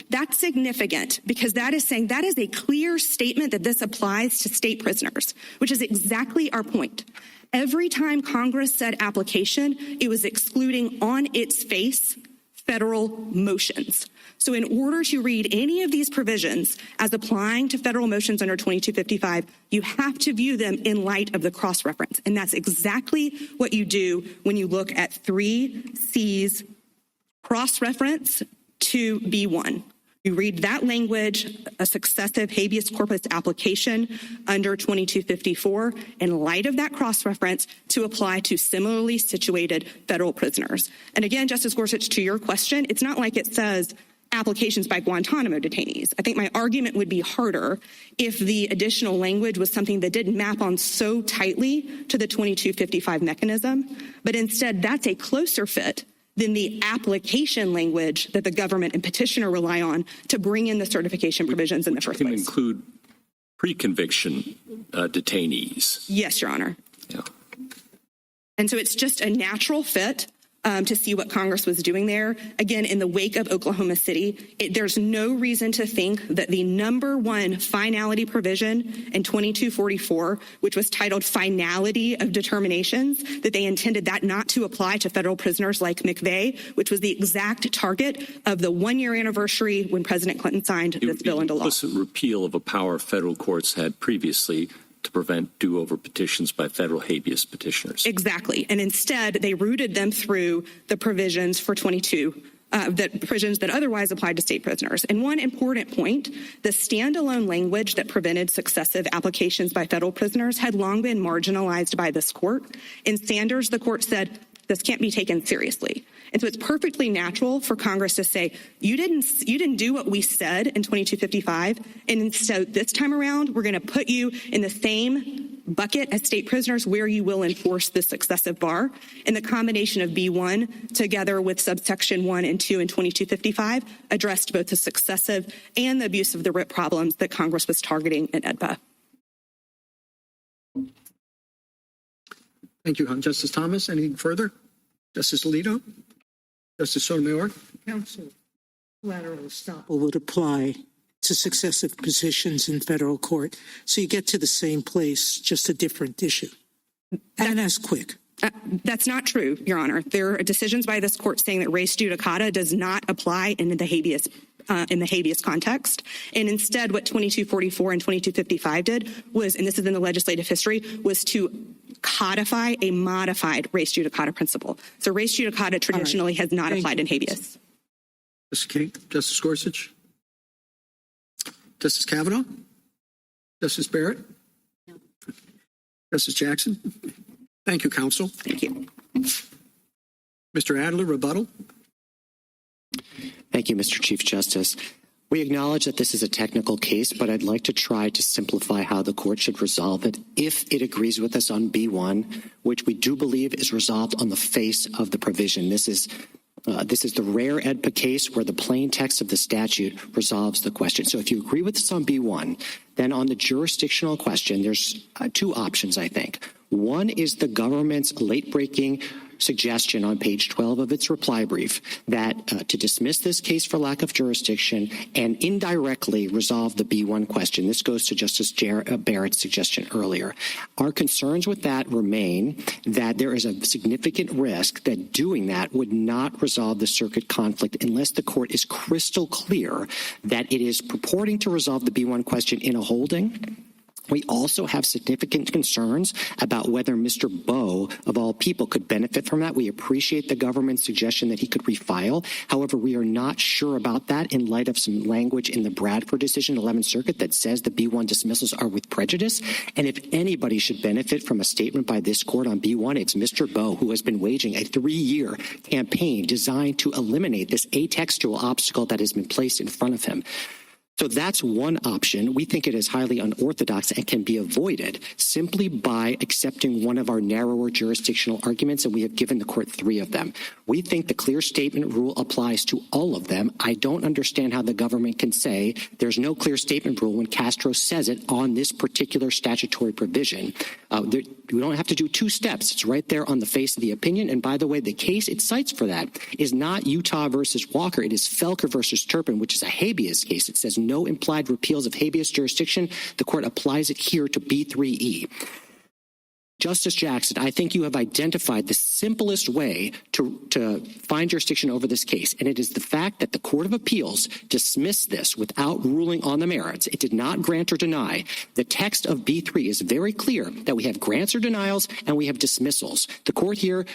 That's significant because that is saying that is a clear statement that this applies to state prisoners, which is exactly our point. Every time Congress said application, it was excluding on its face federal motions. So in order to read any of these provisions as applying to federal motions under 2255, you have to view them in light of the cross-reference. And that's exactly what you do when you look at 3C's cross-reference to B1. You read that language, a successive habeas corpus application under 2254, in light of that cross-reference to apply to similarly situated federal prisoners. And again, Justice Gorsuch, to your question, it's not like it says applications by Guantanamo detainees. I think my argument would be harder if the additional language was something that didn't map on so tightly to the 2255 mechanism, but instead that's a closer fit than the application language that the government and petitioner rely on to bring in the certification provisions in the first place. Can include pre-conviction detainees. Yes, Your Honor. Yeah. And so it's just a natural fit to see what Congress was doing there. Again, in the wake of Oklahoma City, there's no reason to think that the number one finality provision in 2244, which was titled Finality of Determinations, that they intended that not to apply to federal prisoners like McVeigh, which was the exact target of the 1-year anniversary when President Clinton signed this bill into law. Implicit repeal of a power federal courts had previously to prevent do-over petitions by federal habeas petitioners. Exactly. And instead, they rooted them through the provisions for 22, that provisions that otherwise applied to state prisoners. And one important point, the standalone language that prevented successive applications by federal prisoners had long been marginalized by this court. In Sanders, the court said, this can't be taken seriously. And so it's perfectly natural for Congress to say, you didn't do what we said in 2255, and so this time around, we're going to put you in the same bucket as state prisoners where you will enforce the successive bar. And the combination of B1 together with subsection 1 and 2 in 2255 addressed both the successive and the abuse of the writ problems that Congress was targeting in EDPA. Thank you, Justice Thomas. Anything further? Justice Alito? Justice Sotomayor? Counsel, collateral estoppel would apply to successive positions in federal court. So you get to the same place, just a different issue. And as quick. That's not true, Your Honor. There are decisions by this court saying that res judicata does not apply in the habeas context. And instead, what 2244 and 2255 did was, and this is in the legislative history, was to codify a modified res judicata principle. So res judicata traditionally has not applied in habeas. Justice King, Justice Gorsuch, Justice Kavanaugh, Justice Barrett, Justice Jackson. Thank you, counsel. Thank you. Mr. Adler, rebuttal. Thank you, Mr. Chief Justice. We acknowledge that this is a technical case, but I'd like to try to simplify how the court should resolve it if it agrees with us on B1, which we do believe is resolved on the face of the provision. This is the rare AEDPA case where the plain text of the statute resolves the question. So if you agree with us on B1, then on the jurisdictional question, there's two options, I think. One is the government's late-breaking suggestion on page 12 of its reply brief that to dismiss this case for lack of jurisdiction and indirectly resolve the B1 question. This goes to Justice Barrett's suggestion earlier. Our concerns with that remain that there is a significant risk that doing that would not resolve the circuit conflict unless the court is crystal clear that it is purporting to resolve the B1 question in a holding. We also have significant concerns about whether Mr. Bowe, of all people, could benefit from that. We appreciate the government's suggestion that he could refile. However, we are not sure about that in light of some language in the Bradford decision, 11th Circuit, that says the B1 dismissals are with prejudice. And if anybody should benefit from a statement by this court on B1, it's Mr. Bowe, who has been waging a 3-year campaign designed to eliminate this atextual obstacle that has been placed in front of him. So that's one option. We think it is highly unorthodox and can be avoided simply by accepting one of our narrower jurisdictional arguments, and we have given the court 3 of them. We think the clear statement rule applies to all of them. I don't understand how the government can say there's no clear statement rule when Castro says it on this particular statutory provision. We don't have to do 2 steps. It's right there on the face of the opinion. And by the way, the case it cites for that is not Utah versus Walker. It is Felker versus Turpin, which is a habeas case. It says no implied repeals of habeas jurisdiction. The court applies it here to B3E. Justice Jackson, I think you have identified the simplest way to find jurisdiction over this case, and it is the fact that the Court of Appeals dismissed this without ruling on the merits. It did not grant or deny. The text of B3 is very clear that we have grants or denials and we have dismissals. The court here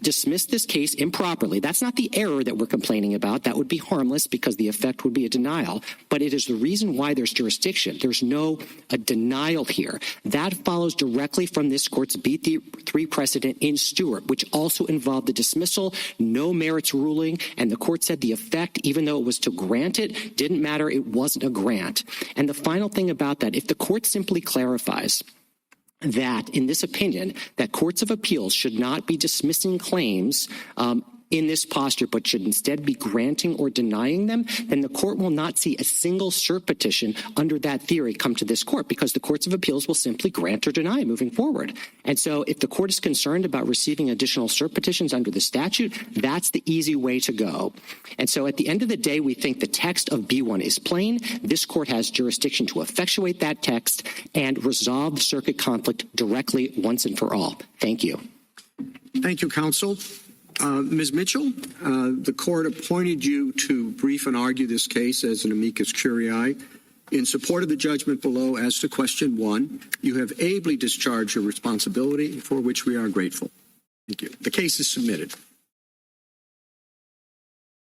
dismissed this case improperly. That's not the error that we're complaining about. That would be harmless because the effect would be a denial. But it is the reason why there's jurisdiction. There's no denial here. That follows directly from this court's B3 precedent in Stewart, which also involved the dismissal, no merits ruling, and the court said the effect, even though it was to grant it, didn't matter. It wasn't a grant. And the final thing about that, if the court simply clarifies that in this opinion that courts of appeals should not be dismissing claims in this posture, but should instead be granting or denying them, then the court will not see a single cert petition under that theory come to this court because the courts of appeals will simply grant or deny moving forward. And so if the court is concerned about receiving additional cert petitions under the statute, that's the easy way to go. And so at the end of the day, we think the text of B1 is plain. This court has jurisdiction to effectuate that text and resolve the circuit conflict directly once and for all. Thank you. Thank you, counsel. Ms. Mitchell, the court appointed you to brief and argue this case as an amicus curiae. In support of the judgment below as to question 1, you have ably discharged your responsibility, for which we are grateful. Thank you. The case is submitted.